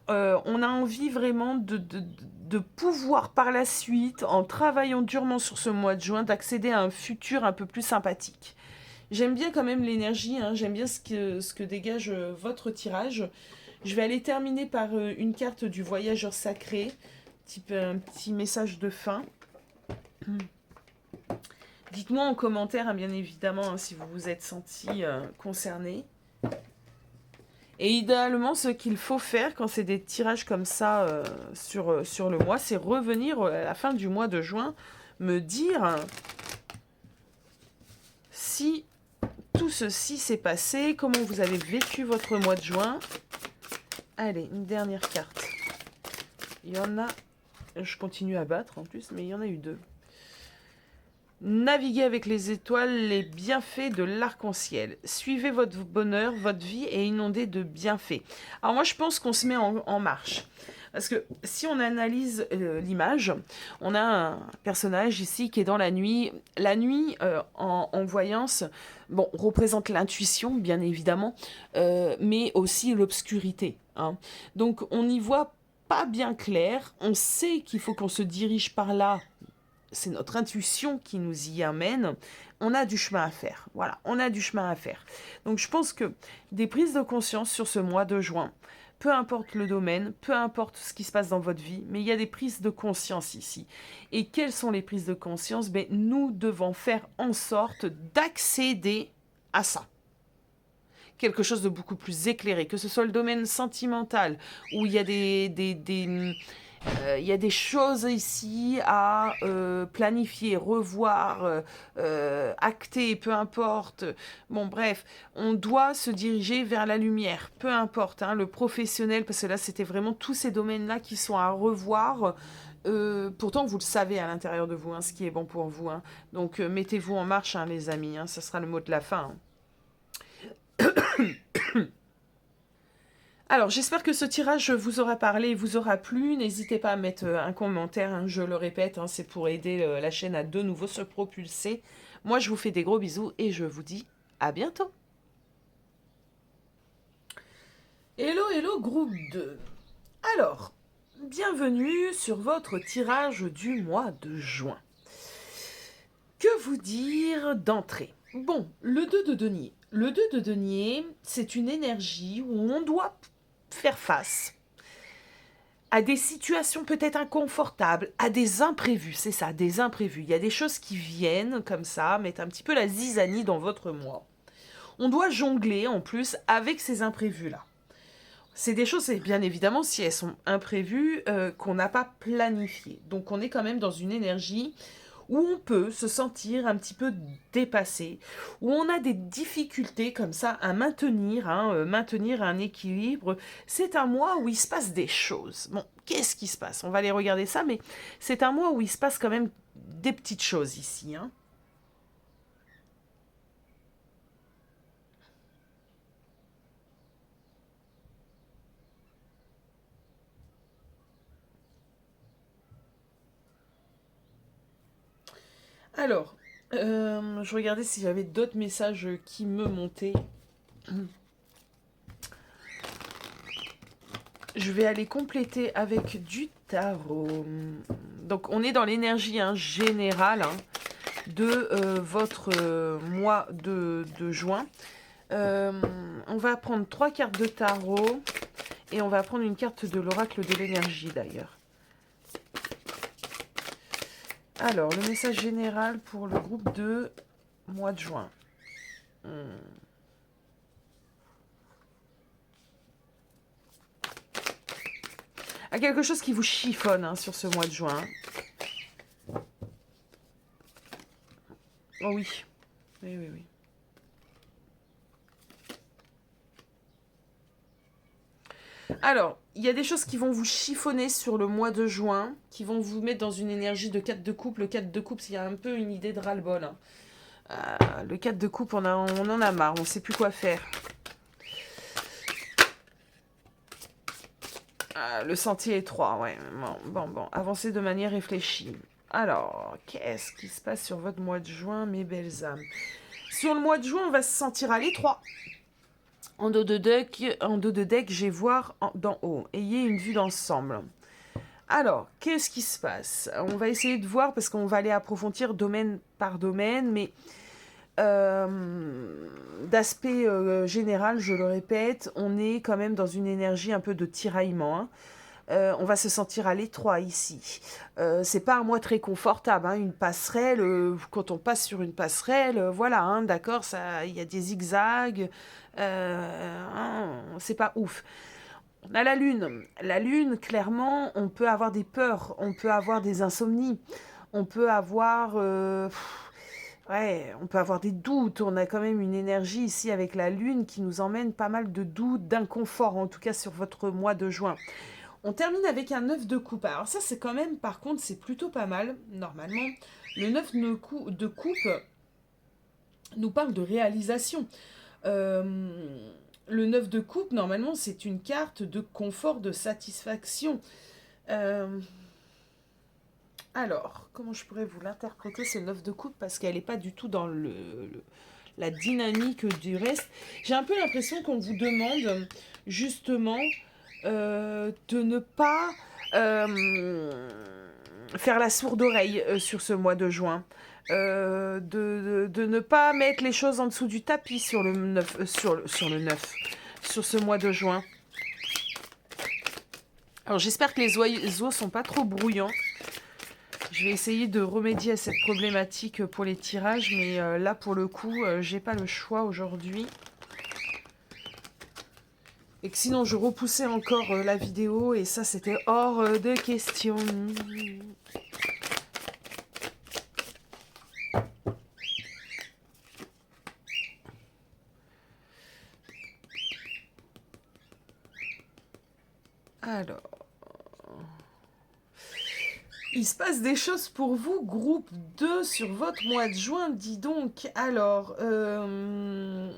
On a envie vraiment de pouvoir par la suite, en travaillant durement sur ce mois de juin, d'accéder à un futur un peu plus sympathique. J'aime bien quand même l'énergie, hein, j'aime bien ce que dégage votre tirage. Je vais aller terminer par une carte du voyageur sacré, un petit message de fin. Dites-moi en commentaire, hein, bien évidemment, hein, si vous vous êtes senti concerné. Et idéalement, ce qu'il faut faire quand c'est des tirages comme ça sur le mois, c'est revenir à la fin du mois de juin, me dire si tout ceci s'est passé, comment vous avez vécu votre mois de juin. Allez, une dernière carte. Il y en a... Je continue à battre en plus, mais il y en a eu 2. Naviguez avec les étoiles, les bienfaits de l'arc-en-ciel. Suivez votre bonheur, votre vie est inondée de bienfaits. Alors moi, je pense qu'on se met en marche. Parce que si on analyse l'image, on a un personnage ici qui est dans la nuit. La nuit, en voyance, bon, représente l'intuition, bien évidemment, mais aussi l'obscurité, hein. Donc on n'y voit pas bien clair. On sait qu'il faut qu'on se dirige par là. C'est notre intuition qui nous y amène. On a du chemin à faire. Voilà, on a du chemin à faire. Donc je pense que des prises de conscience sur ce mois de juin, peu importe le domaine, peu importe ce qui se passe dans votre vie, mais il y a des prises de conscience ici. Et quelles sont les prises de conscience? Nous devons faire en sorte d'accéder à ça. Quelque chose de beaucoup plus éclairé, que ce soit le domaine sentimental, où il y a il y a des choses ici à planifier, revoir, acter, peu importe. Bon, bref, on doit se diriger vers la lumière, peu importe, hein, le professionnel, parce que là, c'était vraiment tous ces domaines-là qui sont à revoir Pourtant, vous le savez à l'intérieur de vous, hein, ce qui est bon pour vous. Hein. Donc, mettez-vous en marche, hein, les amis. Hein, ça sera le mot de la fin. Hein. Alors, j'espère que ce tirage vous aura parlé, vous aura plu. N'hésitez pas à mettre un commentaire, hein, je le répète, hein, c'est pour aider la chaîne à de nouveau se propulser. Moi, je vous fais des gros bisous et je vous dis à bientôt. Hello, hello, groupe 2. Alors, bienvenue sur votre tirage du mois de juin. Que vous dire d'entrée? Bon, le 2 de denier. Le 2 de denier, c'est une énergie où on doit faire face à des situations peut-être inconfortables, à des imprévus, c'est ça, des imprévus. Il y a des choses qui viennent comme ça, mettre un petit peu la zizanie dans votre mois. On doit jongler en plus avec ces imprévus-là. C'est des choses, bien évidemment, si elles sont imprévues, qu'on n'a pas planifiées. Donc on est quand même dans une énergie où on peut se sentir un petit peu dépassé, où on a des difficultés comme ça à maintenir, hein, maintenir un équilibre. C'est un mois où il se passe des choses. Bon, qu'est-ce qui se passe? On va aller regarder ça, mais c'est un mois où il se passe quand même des petites choses ici. Hein. Alors, je regardais si j'avais d'autres messages qui me montaient. Je vais aller compléter avec du tarot. Donc, on est dans l'énergie générale de votre mois de juin. On va prendre 3 cartes de tarot et on va prendre une carte de l'oracle de l'énergie d'ailleurs. Alors, le message général pour le groupe de mois de juin. À quelque chose qui vous chiffonne sur ce mois de juin. Oh oui. Oui, oui, oui. Alors, il y a des choses qui vont vous chiffonner sur le mois de juin, qui vont vous mettre dans une énergie de 4 de coupe. Le 4 de coupe, il y a un peu une idée de ras-le-bol. Le 4 de coupe, on en a marre, on ne sait plus quoi faire. Le sentier étroit, ouais. Bon, avancez de manière réfléchie. Alors, qu'est-ce qui se passe sur votre mois de juin, mes belles âmes? Sur le mois de juin, on va se sentir à l'étroit. En dos de deck, j'ai voir d'en haut. Ayez une vue d'ensemble. Alors, qu'est-ce qui se passe? On va essayer de voir parce qu'on va aller approfondir domaine par domaine, mais d'aspect général, je le répète, on est quand même dans une énergie un peu de tiraillement. Hein. On va se sentir à l'étroit ici. C'est pas un mois très confortable. Hein. Une passerelle, quand on passe sur une passerelle, voilà, hein, d'accord, il y a des zigzags. C'est pas ouf. On a la lune. La lune, clairement, on peut avoir des peurs, on peut avoir des insomnies, on peut avoir... on peut avoir des doutes. On a quand même une énergie ici avec la lune qui nous emmène pas mal de doutes, d'inconfort, en tout cas sur votre mois de juin. On termine avec un 9 de coupe. Alors ça, c'est quand même, par contre, c'est plutôt pas mal, normalement. Le 9 de coupe nous parle de réalisation. Le 9 de coupe, normalement, c'est une carte de confort, de satisfaction. Alors, comment je pourrais vous l'interpréter, ce 9 de coupe, parce qu'elle n'est pas du tout dans la dynamique du reste. J'ai un peu l'impression qu'on vous demande, justement, de ne pas faire la sourde oreille sur ce mois de juin. De ne pas mettre les choses en dessous du tapis sur le 9, sur ce mois de juin. Alors j'espère que les oiseaux sont pas trop brouillants. Je vais essayer de remédier à cette problématique pour les tirages, mais là pour le coup, j'ai pas le choix aujourd'hui. Et que sinon je repoussais encore la vidéo et ça c'était hors de question. Alors, Il se passe des choses pour vous, groupe 2 sur votre mois de juin, dis donc. Alors, un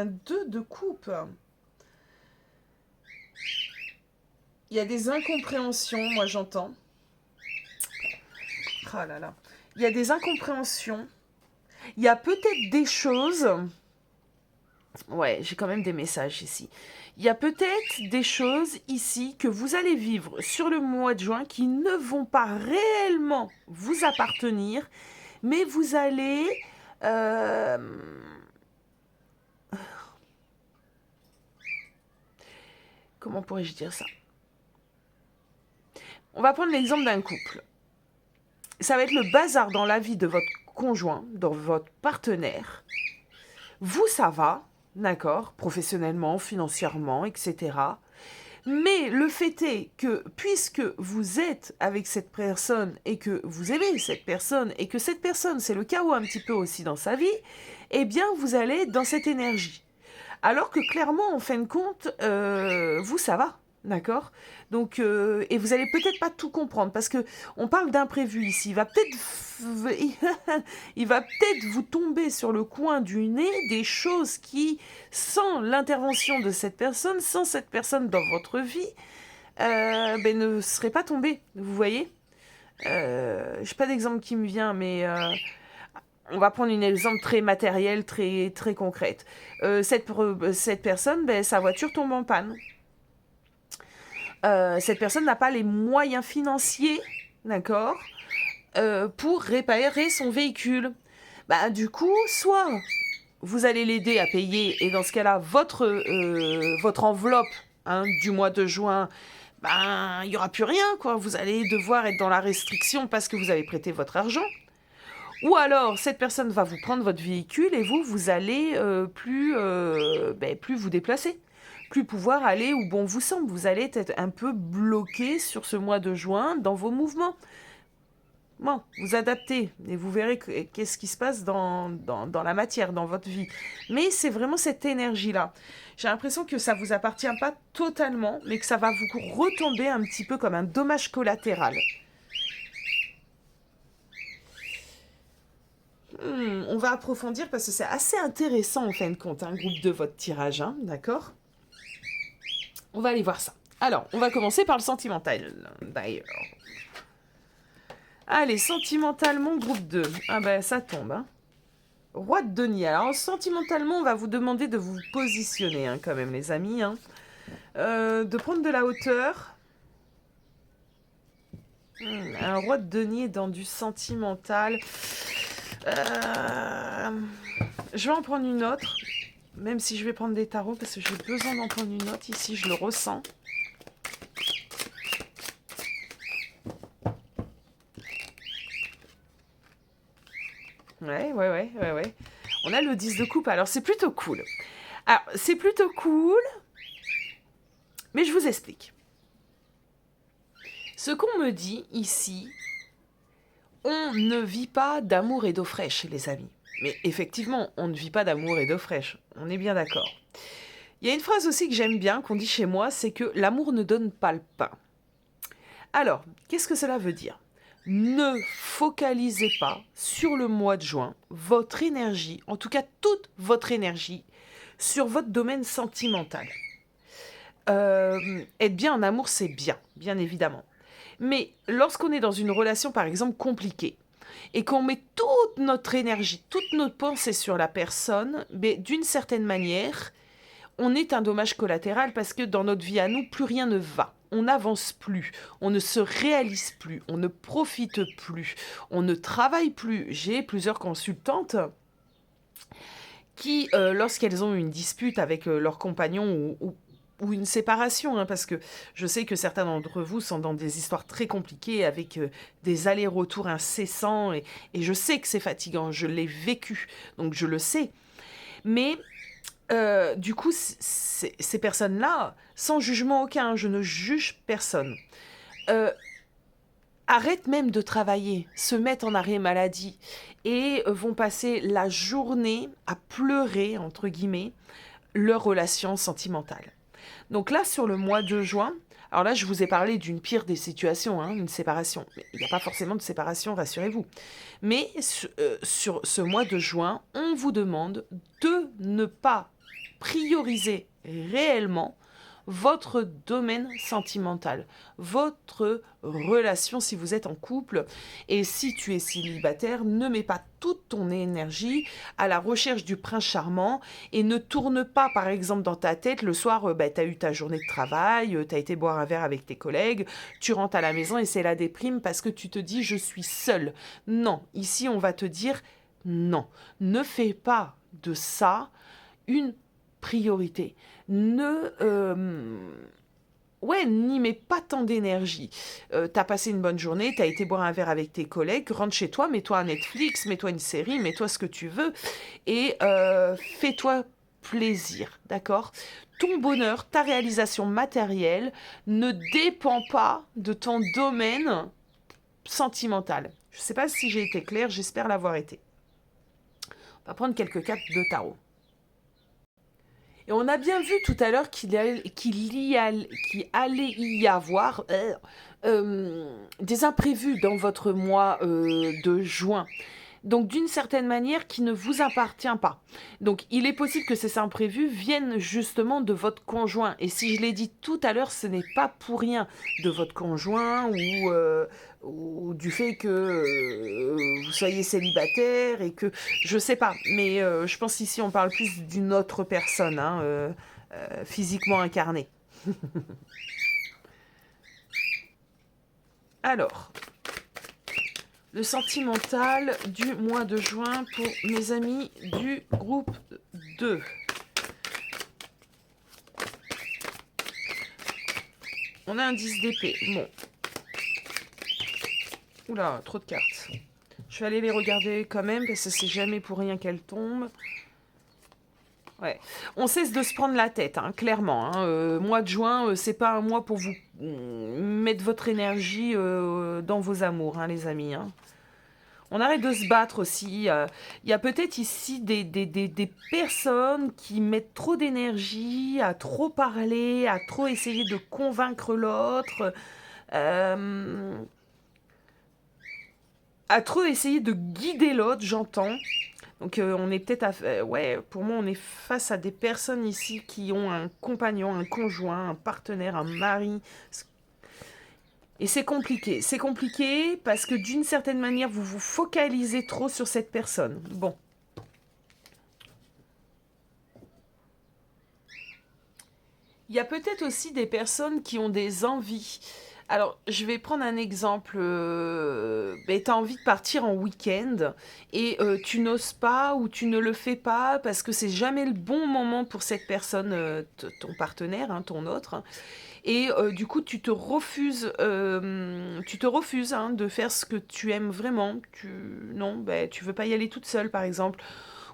2 de coupe. Il y a des incompréhensions, moi j'entends. Ah là là. Il y a des incompréhensions. Il y a peut-être des choses. Ouais, j'ai quand même des messages ici. Il y a peut-être des choses ici que vous allez vivre sur le mois de juin qui ne vont pas réellement vous appartenir, mais vous allez... euh, Comment pourrais-je dire ça? On va prendre l'exemple d'un couple. Ça va être le bazar dans la vie de votre conjoint, de votre partenaire. Vous, ça va, d'accord, professionnellement, financièrement, etc. Mais le fait est que, puisque vous êtes avec cette personne et que vous aimez cette personne et que cette personne, c'est le chaos un petit peu aussi dans sa vie, eh bien, vous allez être dans cette énergie. Alors que clairement, en fin de compte, vous, ça va. D'accord. Donc, et vous allez peut-être pas tout comprendre parce que on parle d'imprévu ici. Il va peut-être vous tomber sur le coin du nez des choses qui, sans l'intervention de cette personne, sans cette personne dans votre vie, ben, ne seraient pas tombées. Vous voyez. Je n'ai pas d'exemple qui me vient, mais on va prendre un exemple très matériel, très, très concrète. Cette personne, ben, sa voiture tombe en panne. Cette personne n'a pas les moyens financiers, d'accord, pour réparer son véhicule. Bah, du coup, soit vous allez l'aider à payer, et dans ce cas-là, votre enveloppe du mois de juin, ben, il n'y aura plus rien, quoi. Vous allez devoir être dans la restriction parce que vous avez prêté votre argent. Ou alors, cette personne va vous prendre votre véhicule et vous allez plus vous déplacer. Plus pouvoir aller où bon vous semble. Vous allez être un peu bloqué sur ce mois de juin dans vos mouvements. Bon, vous adaptez et vous verrez qu'est-ce qui se passe dans la matière, dans votre vie. Mais c'est vraiment cette énergie-là. J'ai l'impression que ça ne vous appartient pas totalement, mais que ça va vous retomber un petit peu comme un dommage collatéral. On va approfondir parce que c'est assez intéressant en fin de compte, groupe de votre tirage, d'accord? On va aller voir ça. Alors, on va commencer par le sentimental, d'ailleurs. Allez, sentimentalement, groupe 2. Ah ben, ça tombe, Roi de denier. Alors, sentimentalement, on va vous demander de vous positionner, quand même, les amis. De prendre de la hauteur. Un roi de denier dans du sentimental. Je vais en prendre une autre. Même si je vais prendre des tarots, parce que j'ai besoin d'en prendre une autre. Ici, je le ressens. Ouais. On a le 10 de coupe, alors c'est plutôt cool. Alors, c'est plutôt cool, mais je vous explique. Ce qu'on me dit ici, on ne vit pas d'amour et d'eau fraîche, les amis. Mais effectivement, on ne vit pas d'amour et d'eau fraîche. On est bien d'accord. Il y a une phrase aussi que j'aime bien, qu'on dit chez moi, c'est que l'amour ne donne pas le pain. Alors, qu'est-ce que cela veut dire ? Ne focalisez pas sur le mois de juin, votre énergie, en tout cas toute votre énergie, sur votre domaine sentimental. Être bien en amour, c'est bien, bien évidemment. Mais lorsqu'on est dans une relation, par exemple, compliquée, et qu'on met toute notre énergie, toutes nos pensées sur la personne, mais d'une certaine manière, on est un dommage collatéral parce que dans notre vie à nous, plus rien ne va. On n'avance plus, on ne se réalise plus, on ne profite plus, on ne travaille plus. J'ai plusieurs consultantes qui, lorsqu'elles ont une dispute avec leur compagnon ou une séparation, parce que je sais que certains d'entre vous sont dans des histoires très compliquées avec des allers-retours incessants et je sais que c'est fatigant, je l'ai vécu, donc je le sais. Mais du coup, ces personnes-là, sans jugement aucun, je ne juge personne, arrêtent même de travailler, se mettent en arrêt maladie et vont passer la journée à pleurer, entre guillemets, leur relation sentimentale. Donc là, sur le mois de juin, Alors là, je vous ai parlé d'une pire des situations, hein, une séparation. Mais il n'y a pas forcément de séparation, rassurez-vous. Mais sur ce mois de juin, on vous demande de ne pas prioriser réellement votre domaine sentimental, votre relation si vous êtes en couple. Et si tu es célibataire, ne mets pas toute ton énergie à la recherche du prince charmant et ne tourne pas, par exemple, dans ta tête, le soir, tu as eu ta journée de travail, tu as été boire un verre avec tes collègues, tu rentres à la maison et c'est la déprime parce que tu te dis « je suis seule ». Non, ici on va te dire « non, ne fais pas de ça une priorité ». N'y mets pas tant d'énergie. T'as passé une bonne journée, t'as été boire un verre avec tes collègues, rentre chez toi, mets-toi un Netflix, mets-toi une série, mets-toi ce que tu veux et fais-toi plaisir, d'accord? Ton bonheur, ta réalisation matérielle ne dépend pas de ton domaine sentimental. Je ne sais pas si j'ai été claire, j'espère l'avoir été. On va prendre quelques cartes de tarot. Et on a bien vu tout à l'heure qu'il allait y avoir des imprévus dans votre mois de juin. Donc d'une certaine manière qui ne vous appartient pas. Donc il est possible que ces imprévus viennent justement de votre conjoint. Et si je l'ai dit tout à l'heure, ce n'est pas pour rien de votre conjoint ou du fait que vous soyez célibataire et que je sais pas. Mais je pense ici on parle plus d'une autre personne, hein, physiquement incarnée. Alors, le sentimental du mois de juin pour mes amis du groupe 2. On a un 10 d'épée. Bon. Oula, trop de cartes. Je vais aller les regarder quand même, parce que c'est jamais pour rien qu'elles tombent. Ouais. On cesse de se prendre la tête, hein, clairement. Hein. Mois de juin, c'est pas un mois pour vous mettre votre énergie dans vos amours, hein, les amis. Hein. On arrête de se battre aussi. Il y a peut-être ici des personnes qui mettent trop d'énergie à trop parler, à trop essayer de convaincre l'autre, à trop essayer de guider l'autre, j'entends. Donc on est peut-être ouais, pour moi on est face à des personnes ici qui ont un compagnon, un conjoint, un partenaire, un mari. Et c'est compliqué parce que d'une certaine manière vous vous focalisez trop sur cette personne. Bon. Il y a peut-être aussi des personnes qui ont des envies. Alors, je vais prendre un exemple. Tu as envie de partir en week-end et tu n'oses pas ou tu ne le fais pas parce que c'est jamais le bon moment pour cette personne, ton partenaire, hein, ton autre. Et du coup, tu te refuses hein, de faire ce que tu aimes vraiment. Non, tu veux pas y aller toute seule, par exemple.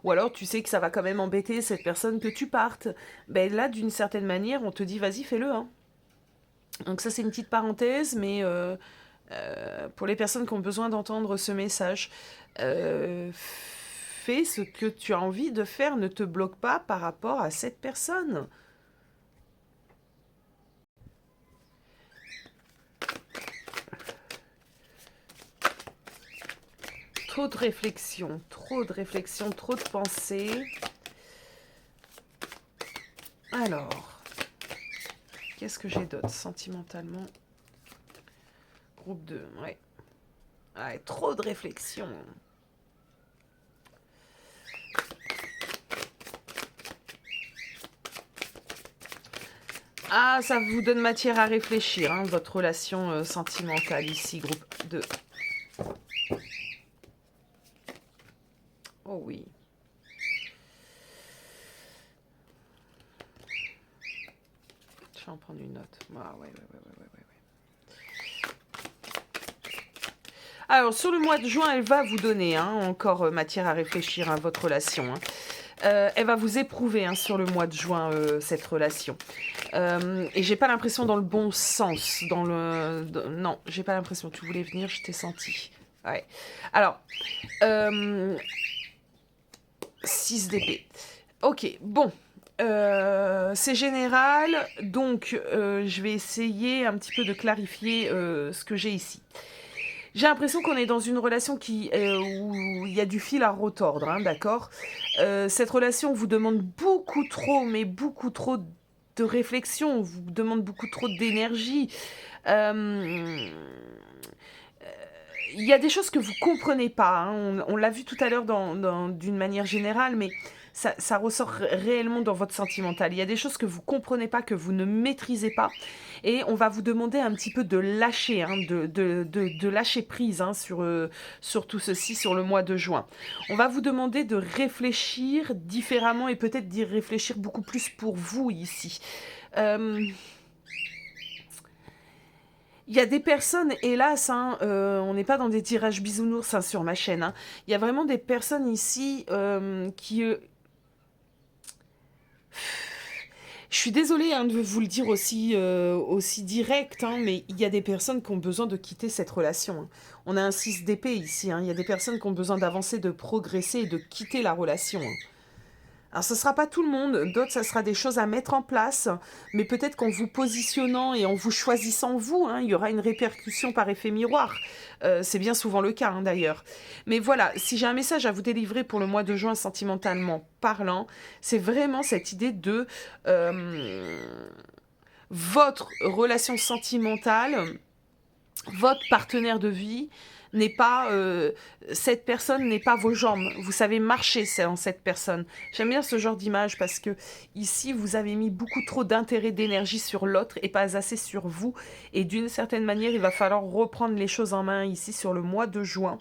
Ou alors, tu sais que ça va quand même embêter cette personne que tu partes. Là, d'une certaine manière, on te dit, vas-y, fais-le. Hein. Donc ça, c'est une petite parenthèse, mais pour les personnes qui ont besoin d'entendre ce message, fais ce que tu as envie de faire, ne te bloque pas par rapport à cette personne. Trop de réflexion, trop de pensées. Alors, qu'est-ce que j'ai d'autre sentimentalement? Groupe 2, ouais. Ouais, trop de réflexion. Ah, ça vous donne matière à réfléchir, hein, votre relation sentimentale ici, groupe 2. Oh oui. Je vais en prendre une note. Ah, ouais. Alors, sur le mois de juin, elle va vous donner encore matière à réfléchir à votre relation. Hein. Elle va vous éprouver sur le mois de juin, cette relation. Et j'ai pas l'impression dans le bon sens. Non, j'ai pas l'impression. Tu voulais venir, je t'ai senti. Ouais. Alors, 6 d'épée. Ok, bon. C'est général, donc je vais essayer un petit peu de clarifier ce que j'ai ici. J'ai l'impression qu'on est dans une relation où il y a du fil à retordre, hein, d'accord. Cette relation vous demande beaucoup trop, mais beaucoup trop de réflexion, vous demande beaucoup trop d'énergie. Euh, Il y a des choses que vous comprenez pas, hein. On l'a vu tout à l'heure d'une manière générale, mais ça ressort réellement dans votre sentimental. Il y a des choses que vous comprenez pas, que vous ne maîtrisez pas, et on va vous demander un petit peu de lâcher, hein, de lâcher prise, hein, sur tout ceci, sur le mois de juin. On va vous demander de réfléchir différemment et peut-être d'y réfléchir beaucoup plus pour vous ici. Euh, Il y a des personnes, hélas, hein, on n'est pas dans des tirages bisounours, hein, sur ma chaîne, hein. Il y a vraiment des personnes ici qui... je suis désolée, hein, de vous le dire aussi direct, hein, mais il y a des personnes qui ont besoin de quitter cette relation, hein. On a un 6 d'épée ici, hein. Il y a des personnes qui ont besoin d'avancer, de progresser et de quitter la relation, hein. Alors, ce ne sera pas tout le monde, d'autres, ça sera des choses à mettre en place, mais peut-être qu'en vous positionnant et en vous choisissant vous, hein, il y aura une répercussion par effet miroir. C'est bien souvent le cas, hein, d'ailleurs. Mais voilà, si j'ai un message à vous délivrer pour le mois de juin sentimentalement parlant, c'est vraiment cette idée de votre relation sentimentale, votre partenaire de vie n'est pas cette personne n'est pas vos jambes. Vous savez marcher en cette personne. J'aime bien ce genre d'image parce que ici vous avez mis beaucoup trop d'intérêt, d'énergie sur l'autre et pas assez sur vous. Et d'une certaine manière, il va falloir reprendre les choses en main ici sur le mois de juin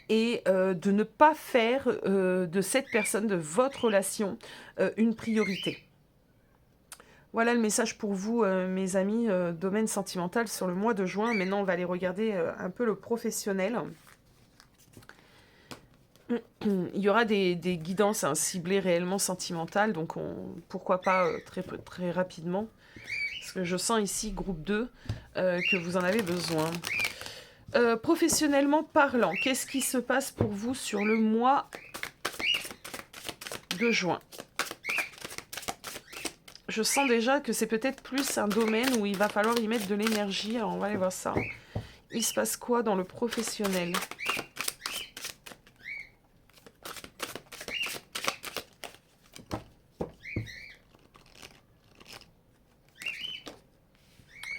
et de ne pas faire de cette personne, de votre relation, une priorité. Voilà le message pour vous, mes amis, domaine sentimental sur le mois de juin. Maintenant, on va aller regarder un peu le professionnel. Il y aura des guidances, hein, ciblées réellement sentimentales, donc pourquoi pas très rapidement. Parce que je sens ici, groupe 2, que vous en avez besoin. Professionnellement parlant, qu'est-ce qui se passe pour vous sur le mois de juin ? Je sens déjà que c'est peut-être plus un domaine où il va falloir y mettre de l'énergie. Alors, on va aller voir ça. Il se passe quoi dans le professionnel ?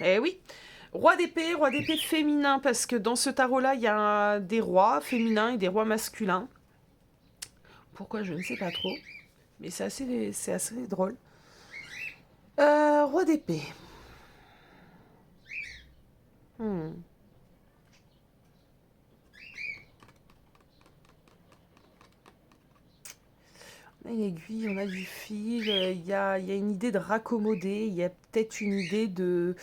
Eh oui, roi d'épée féminin, parce que dans ce tarot-là, il y a des rois féminins et des rois masculins. Pourquoi, je ne sais pas trop. Mais c'est assez drôle. Roi d'épée. On a une aiguille, on a du fil, il y a une idée de raccommoder, il y a peut-être une idée de...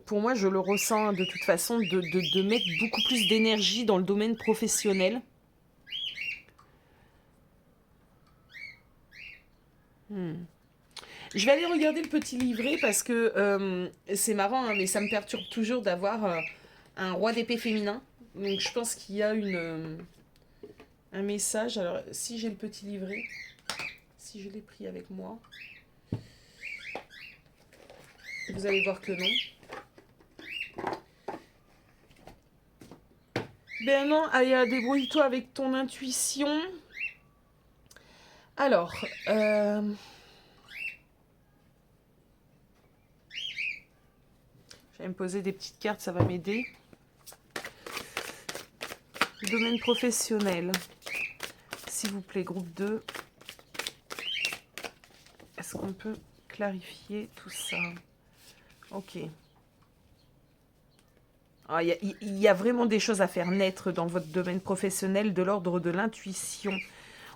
pour moi, je le ressens de toute façon, de mettre beaucoup plus d'énergie dans le domaine professionnel. Je vais aller regarder le petit livret parce que c'est marrant, hein, mais ça me perturbe toujours d'avoir un roi d'épée féminin. Donc je pense qu'il y a un message. Alors si j'ai le petit livret, si je l'ai pris avec moi, vous allez voir que non. Ben non, allez, débrouille-toi avec ton intuition. Alors, je vais me poser des petites cartes, ça va m'aider. Domaine professionnel. S'il vous plaît, groupe 2. Est-ce qu'on peut clarifier tout ça? Ok. Ah, il y a vraiment des choses à faire naître dans votre domaine professionnel de l'ordre de l'intuition.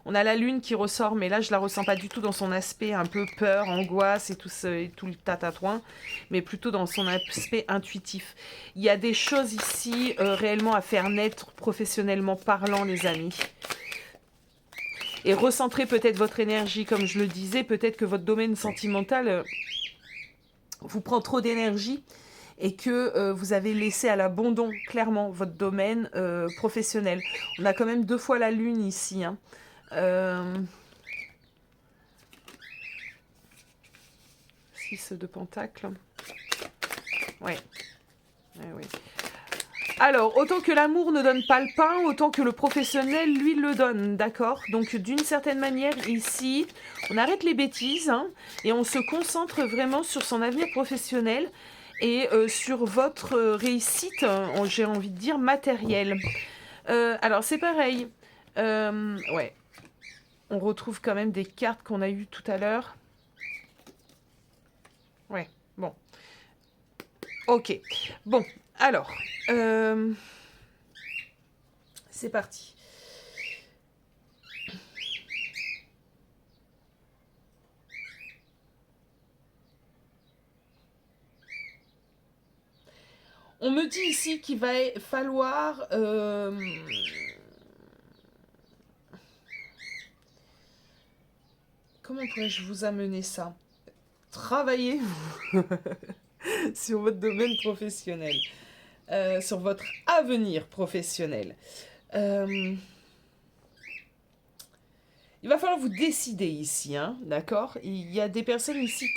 On a la lune qui ressort, mais là, je la ressens pas du tout dans son aspect un peu peur, angoisse et tout le tatatouin, mais plutôt dans son aspect intuitif. Il y a des choses ici réellement à faire naître professionnellement parlant, les amis. Et recentrer peut-être votre énergie, comme je le disais, peut-être que votre domaine sentimental vous prend trop d'énergie et que vous avez laissé à l'abandon, clairement, votre domaine professionnel. On a quand même 2 fois la lune ici, hein. 6 de Pentacle. Ouais. Ouais, ouais. Alors, autant que l'amour ne donne pas le pain, autant que le professionnel, lui, le donne, d'accord? Donc, d'une certaine manière, ici, on arrête les bêtises, hein, et on se concentre vraiment sur son avenir professionnel et sur votre réussite, j'ai envie de dire, matérielle. Alors, c'est pareil. Ouais. On retrouve quand même des cartes qu'on a eues tout à l'heure. Ouais, bon. Ok. Bon, alors... c'est parti. On me dit ici qu'il va falloir... comment pourrais-je vous amener ça? Travaillez sur votre domaine professionnel, sur votre avenir professionnel. Il va falloir vous décider ici, hein, d'accord? Il y a des personnes ici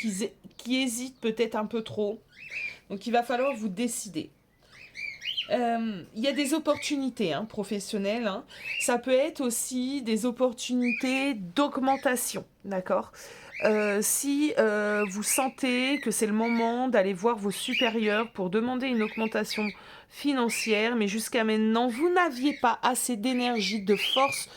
qui hésitent peut-être un peu trop. Donc il va falloir vous décider. Il y a des opportunités professionnelles. Hein. Ça peut être aussi des opportunités d'augmentation, d'accord? Si vous sentez que c'est le moment d'aller voir vos supérieurs pour demander une augmentation financière, mais jusqu'à maintenant, vous n'aviez pas assez d'énergie, de force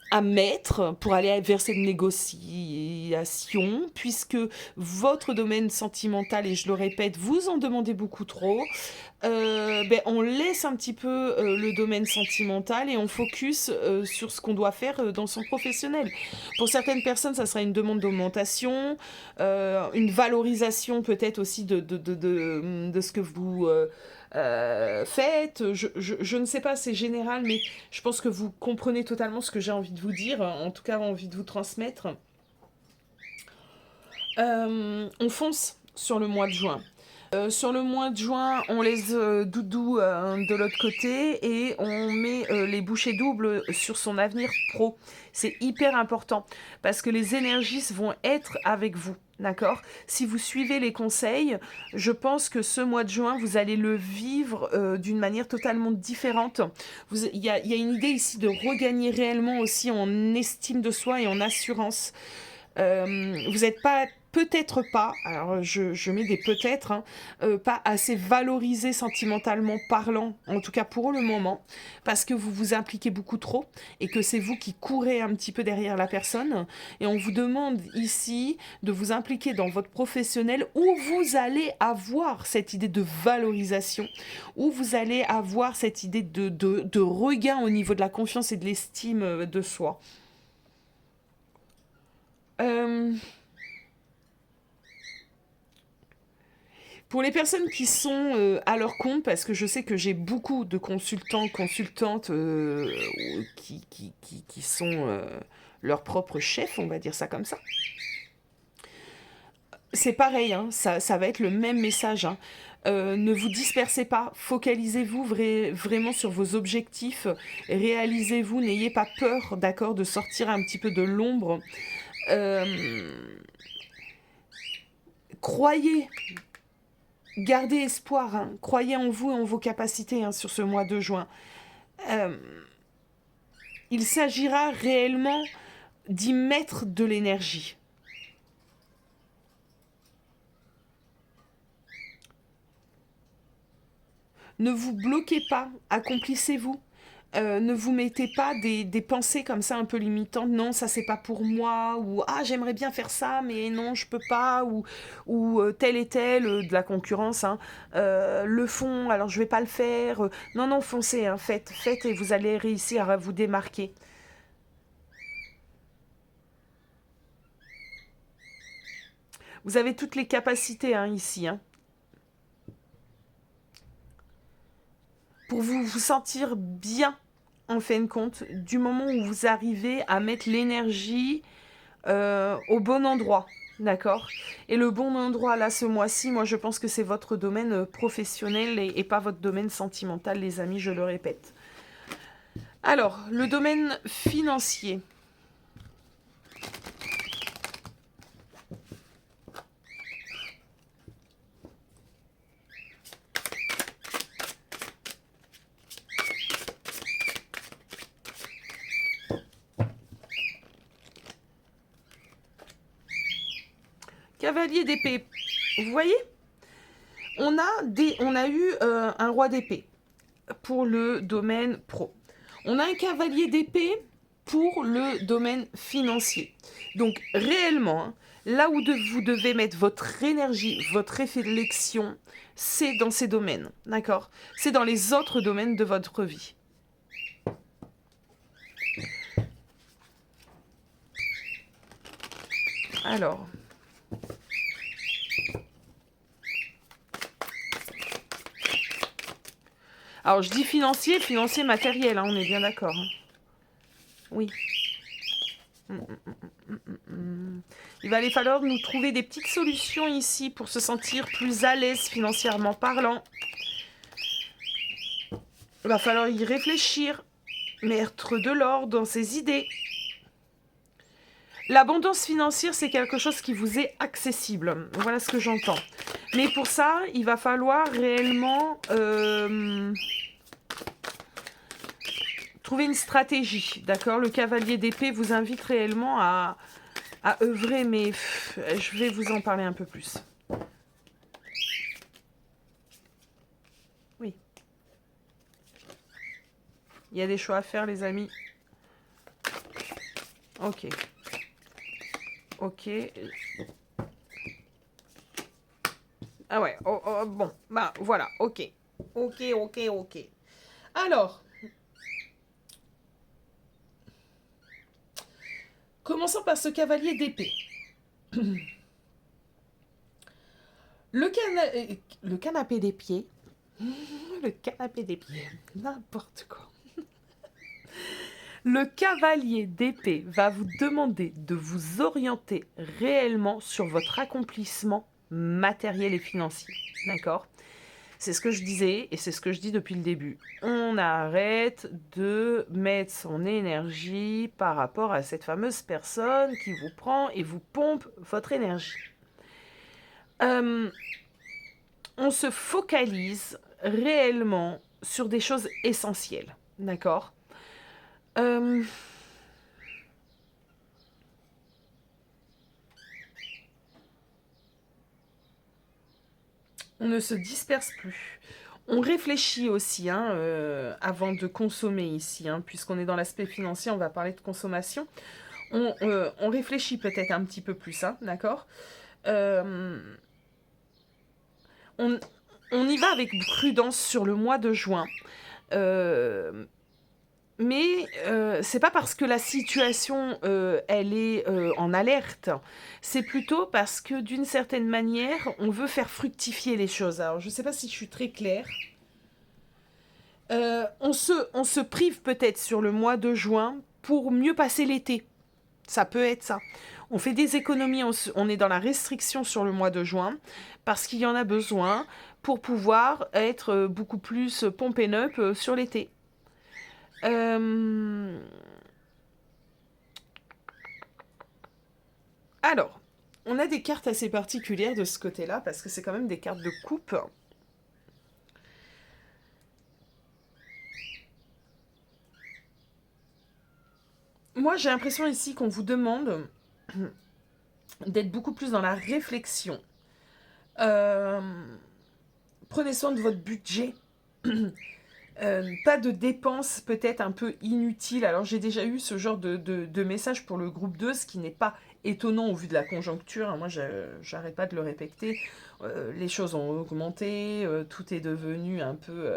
à mettre pour aller vers cette négociation, puisque votre domaine sentimental, et je le répète, vous en demandez beaucoup trop, on laisse un petit peu le domaine sentimental et on focus sur ce qu'on doit faire dans son professionnel. Pour certaines personnes, ça sera une demande d'augmentation, une valorisation peut-être aussi de ce que vous... faites, je ne sais pas, c'est général, mais je pense que vous comprenez totalement ce que j'ai envie de vous dire, en tout cas envie de vous transmettre. On fonce sur le mois de juin. Sur le mois de juin, on laisse Doudou de l'autre côté et on met les bouchées doubles sur son avenir pro. C'est hyper important parce que les énergies vont être avec vous. D'accord? Si vous suivez les conseils, je pense que ce mois de juin, vous allez le vivre d'une manière totalement différente. Il y a une idée ici de regagner réellement aussi en estime de soi et en assurance. Vous n'êtes pas, peut-être pas, alors je mets des peut-être, pas assez valorisé sentimentalement parlant, en tout cas pour le moment, parce que vous vous impliquez beaucoup trop et que c'est vous qui courez un petit peu derrière la personne. Et on vous demande ici de vous impliquer dans votre professionnel où vous allez avoir cette idée de valorisation, où vous allez avoir cette idée de regain au niveau de la confiance et de l'estime de soi. Pour les personnes qui sont à leur compte, parce que je sais que j'ai beaucoup de consultants, consultantes qui sont leurs propres chefs, on va dire ça comme ça. C'est pareil, hein, ça va être le même message. Hein. Ne vous dispersez pas, focalisez-vous vraiment sur vos objectifs, réalisez-vous, n'ayez pas peur, d'accord, de sortir un petit peu de l'ombre. Croyez, gardez espoir, hein. Croyez en vous et en vos capacités sur ce mois de juin. Il s'agira réellement d'y mettre de l'énergie. Ne vous bloquez pas, accomplissez-vous. Ne vous mettez pas des pensées comme ça un peu limitantes. Non, ça c'est pas pour moi. Ou ah, j'aimerais bien faire ça, mais non, je peux pas. Ou tel et tel, de la concurrence, le font, alors je vais pas le faire. Non, non, foncez, faites et vous allez réussir à vous démarquer. Vous avez toutes les capacités ici. Pour vous sentir bien, en fin de compte, du moment où vous arrivez à mettre l'énergie au bon endroit, d'accord? Et le bon endroit, là, ce mois-ci, moi, je pense que c'est votre domaine professionnel et pas votre domaine sentimental, les amis, je le répète. Alors, le domaine financier. Cavalier d'épée. Vous voyez, on a eu un roi d'épée pour le domaine pro. On a un cavalier d'épée pour le domaine financier. Donc réellement, hein, là où vous devez mettre votre énergie, votre réflexion, c'est dans ces domaines, d'accord? C'est dans les autres domaines de votre vie. Alors... Alors, je dis financier, financier matériel, hein, on est bien d'accord. Hein. Oui. Il va aller falloir nous trouver des petites solutions ici pour se sentir plus à l'aise financièrement parlant. Il va falloir y réfléchir, mettre de l'ordre dans ses idées. L'abondance financière, c'est quelque chose qui vous est accessible. Voilà ce que j'entends. Mais pour ça, il va falloir réellement trouver une stratégie. D'accord? Le cavalier d'épée vous invite réellement à œuvrer, mais je vais vous en parler un peu plus. Oui. Il y a des choix à faire, les amis. Ok. Ok. Ah ouais, bon, bah voilà, ok. Ok. Alors, commençons par ce cavalier d'épée. Le canapé des pieds. Le canapé des pieds. N'importe quoi. Le cavalier d'épée va vous demander de vous orienter réellement sur votre accomplissement matériel et financier. D'accord? C'est ce que je disais et c'est ce que je dis depuis le début. On arrête de mettre son énergie par rapport à cette fameuse personne qui vous prend et vous pompe votre énergie. On se focalise réellement sur des choses essentielles. D'accord? On ne se disperse plus. On réfléchit aussi avant de consommer ici, hein, puisqu'on est dans l'aspect financier, on va parler de consommation. On réfléchit peut-être un petit peu plus, hein, d'accord? On y va avec prudence sur le mois de juin. Mais c'est pas parce que la situation elle est en alerte, c'est plutôt parce que d'une certaine manière, on veut faire fructifier les choses. Alors je sais pas si je suis très claire. On se prive peut-être sur le mois de juin pour mieux passer l'été. Ça peut être ça. On fait des économies, on est dans la restriction sur le mois de juin parce qu'il y en a besoin pour pouvoir être beaucoup plus pomp and up sur l'été. Alors, on a des cartes assez particulières de ce côté-là, parce que c'est quand même des cartes de coupe. Moi, j'ai l'impression ici qu'on vous demande d'être beaucoup plus dans la réflexion. Prenez soin de votre budget. Pas de dépenses peut-être un peu inutiles. Alors j'ai déjà eu ce genre de message pour le groupe 2, ce qui n'est pas étonnant au vu de la conjoncture. Moi, j'arrête pas de le répéter. Les choses ont augmenté, tout est devenu un peu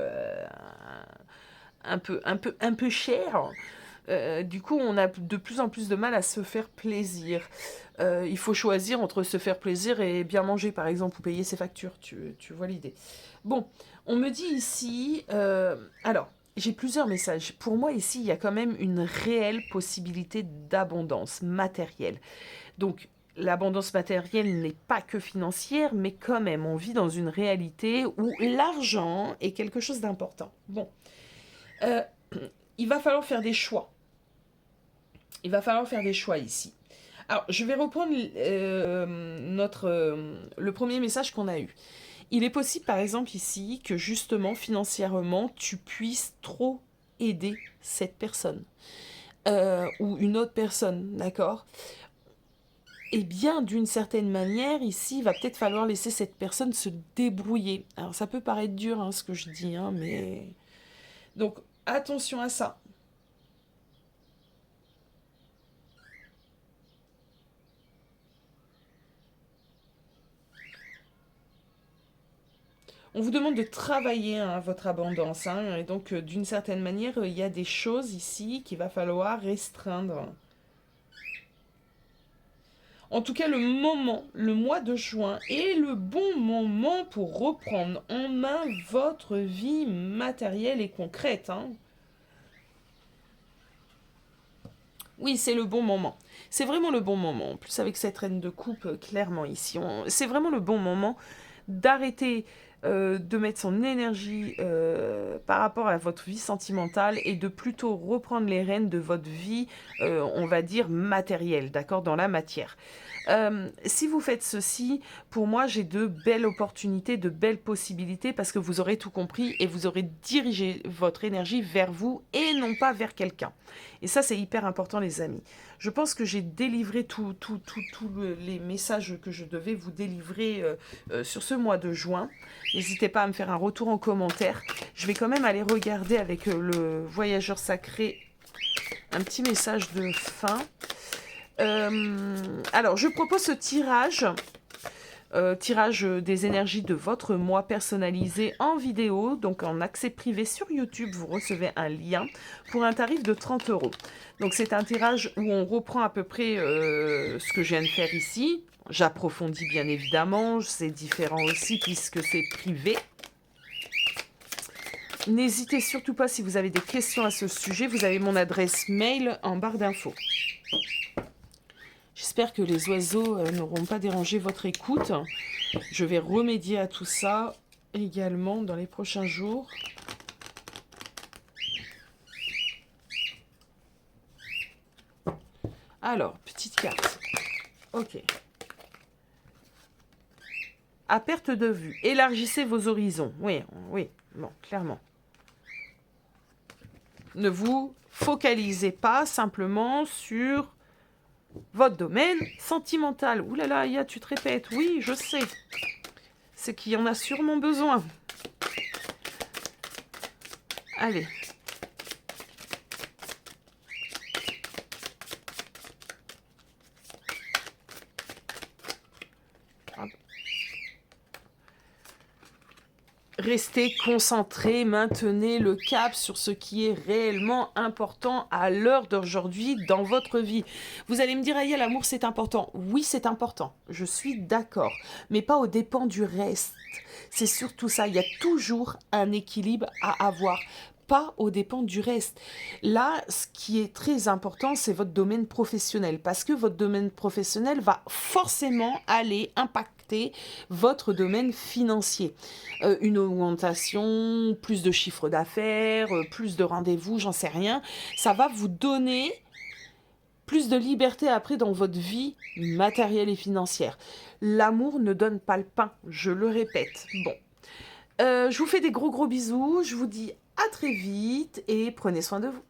cher. Du coup, on a de plus en plus de mal à se faire plaisir. Il faut choisir entre se faire plaisir et bien manger, par exemple, ou payer ses factures. Tu vois l'idée. Bon, on me dit ici... alors, j'ai plusieurs messages. Pour moi, ici, il y a quand même une réelle possibilité d'abondance matérielle. Donc, l'abondance matérielle n'est pas que financière, mais quand même, on vit dans une réalité où l'argent est quelque chose d'important. Bon, il va falloir faire des choix. Il va falloir faire des choix ici. Alors, je vais reprendre le premier message qu'on a eu. Il est possible, par exemple, ici, que justement, financièrement, tu puisses trop aider cette personne. Ou une autre personne, d'accord? eh bien, d'une certaine manière, ici, il va peut-être falloir laisser cette personne se débrouiller. Alors, ça peut paraître dur, hein, ce que je dis, hein, mais... Donc, attention à ça. On vous demande de travailler hein, votre abondance. Hein, et donc, d'une certaine manière, il y a des choses ici qu'il va falloir restreindre. En tout cas, le mois de juin est le bon moment pour reprendre en main votre vie matérielle et concrète. Hein. Oui, c'est le bon moment. C'est vraiment le bon moment. En plus, avec cette reine de coupe, clairement, ici, c'est vraiment le bon moment d'arrêter de mettre son énergie par rapport à votre vie sentimentale et de plutôt reprendre les rênes de votre vie, on va dire, matérielle, d'accord, dans la matière. Si vous faites ceci, pour moi, j'ai de belles opportunités, de belles possibilités parce que vous aurez tout compris et vous aurez dirigé votre énergie vers vous et non pas vers quelqu'un. Et ça, c'est hyper important, les amis. Je pense que j'ai délivré tous les messages que je devais vous délivrer sur ce mois de juin. N'hésitez pas à me faire un retour en commentaire. Je vais quand même aller regarder avec le voyageur sacré un petit message de fin. Alors, je propose ce tirage. Tirage des énergies de votre mois personnalisé en vidéo, donc en accès privé sur YouTube, vous recevez un lien pour un tarif de 30 €. Donc c'est un tirage où on reprend à peu près ce que je viens de faire ici. J'approfondis bien évidemment, c'est différent aussi puisque c'est privé. N'hésitez surtout pas si vous avez des questions à ce sujet, vous avez mon adresse mail en barre d'infos. J'espère que les oiseaux n'auront pas dérangé votre écoute. Je vais remédier à tout ça également dans les prochains jours. Alors, petite carte. Ok. À perte de vue, élargissez vos horizons. Oui, oui, bon, clairement. Ne vous focalisez pas simplement sur votre domaine sentimental. Ouh là là, Aya, tu te répètes. Oui, je sais. C'est qu'il y en a sûrement besoin. Allez. Restez concentrés, maintenez le cap sur ce qui est réellement important à l'heure d'aujourd'hui dans votre vie. Vous allez me dire, Aya, l'amour c'est important. Oui, c'est important, je suis d'accord, mais pas aux dépens du reste. C'est surtout ça, il y a toujours un équilibre à avoir, pas aux dépens du reste. Là, ce qui est très important, c'est votre domaine professionnel, parce que votre domaine professionnel va forcément aller impacter votre domaine financier. Une augmentation, plus de chiffre d'affaires, plus de rendez-vous, j'en sais rien. Ça va vous donner plus de liberté après dans votre vie matérielle et financière. L'amour ne donne pas le pain, je le répète. Bon, je vous fais des gros bisous, je vous dis à très vite et prenez soin de vous.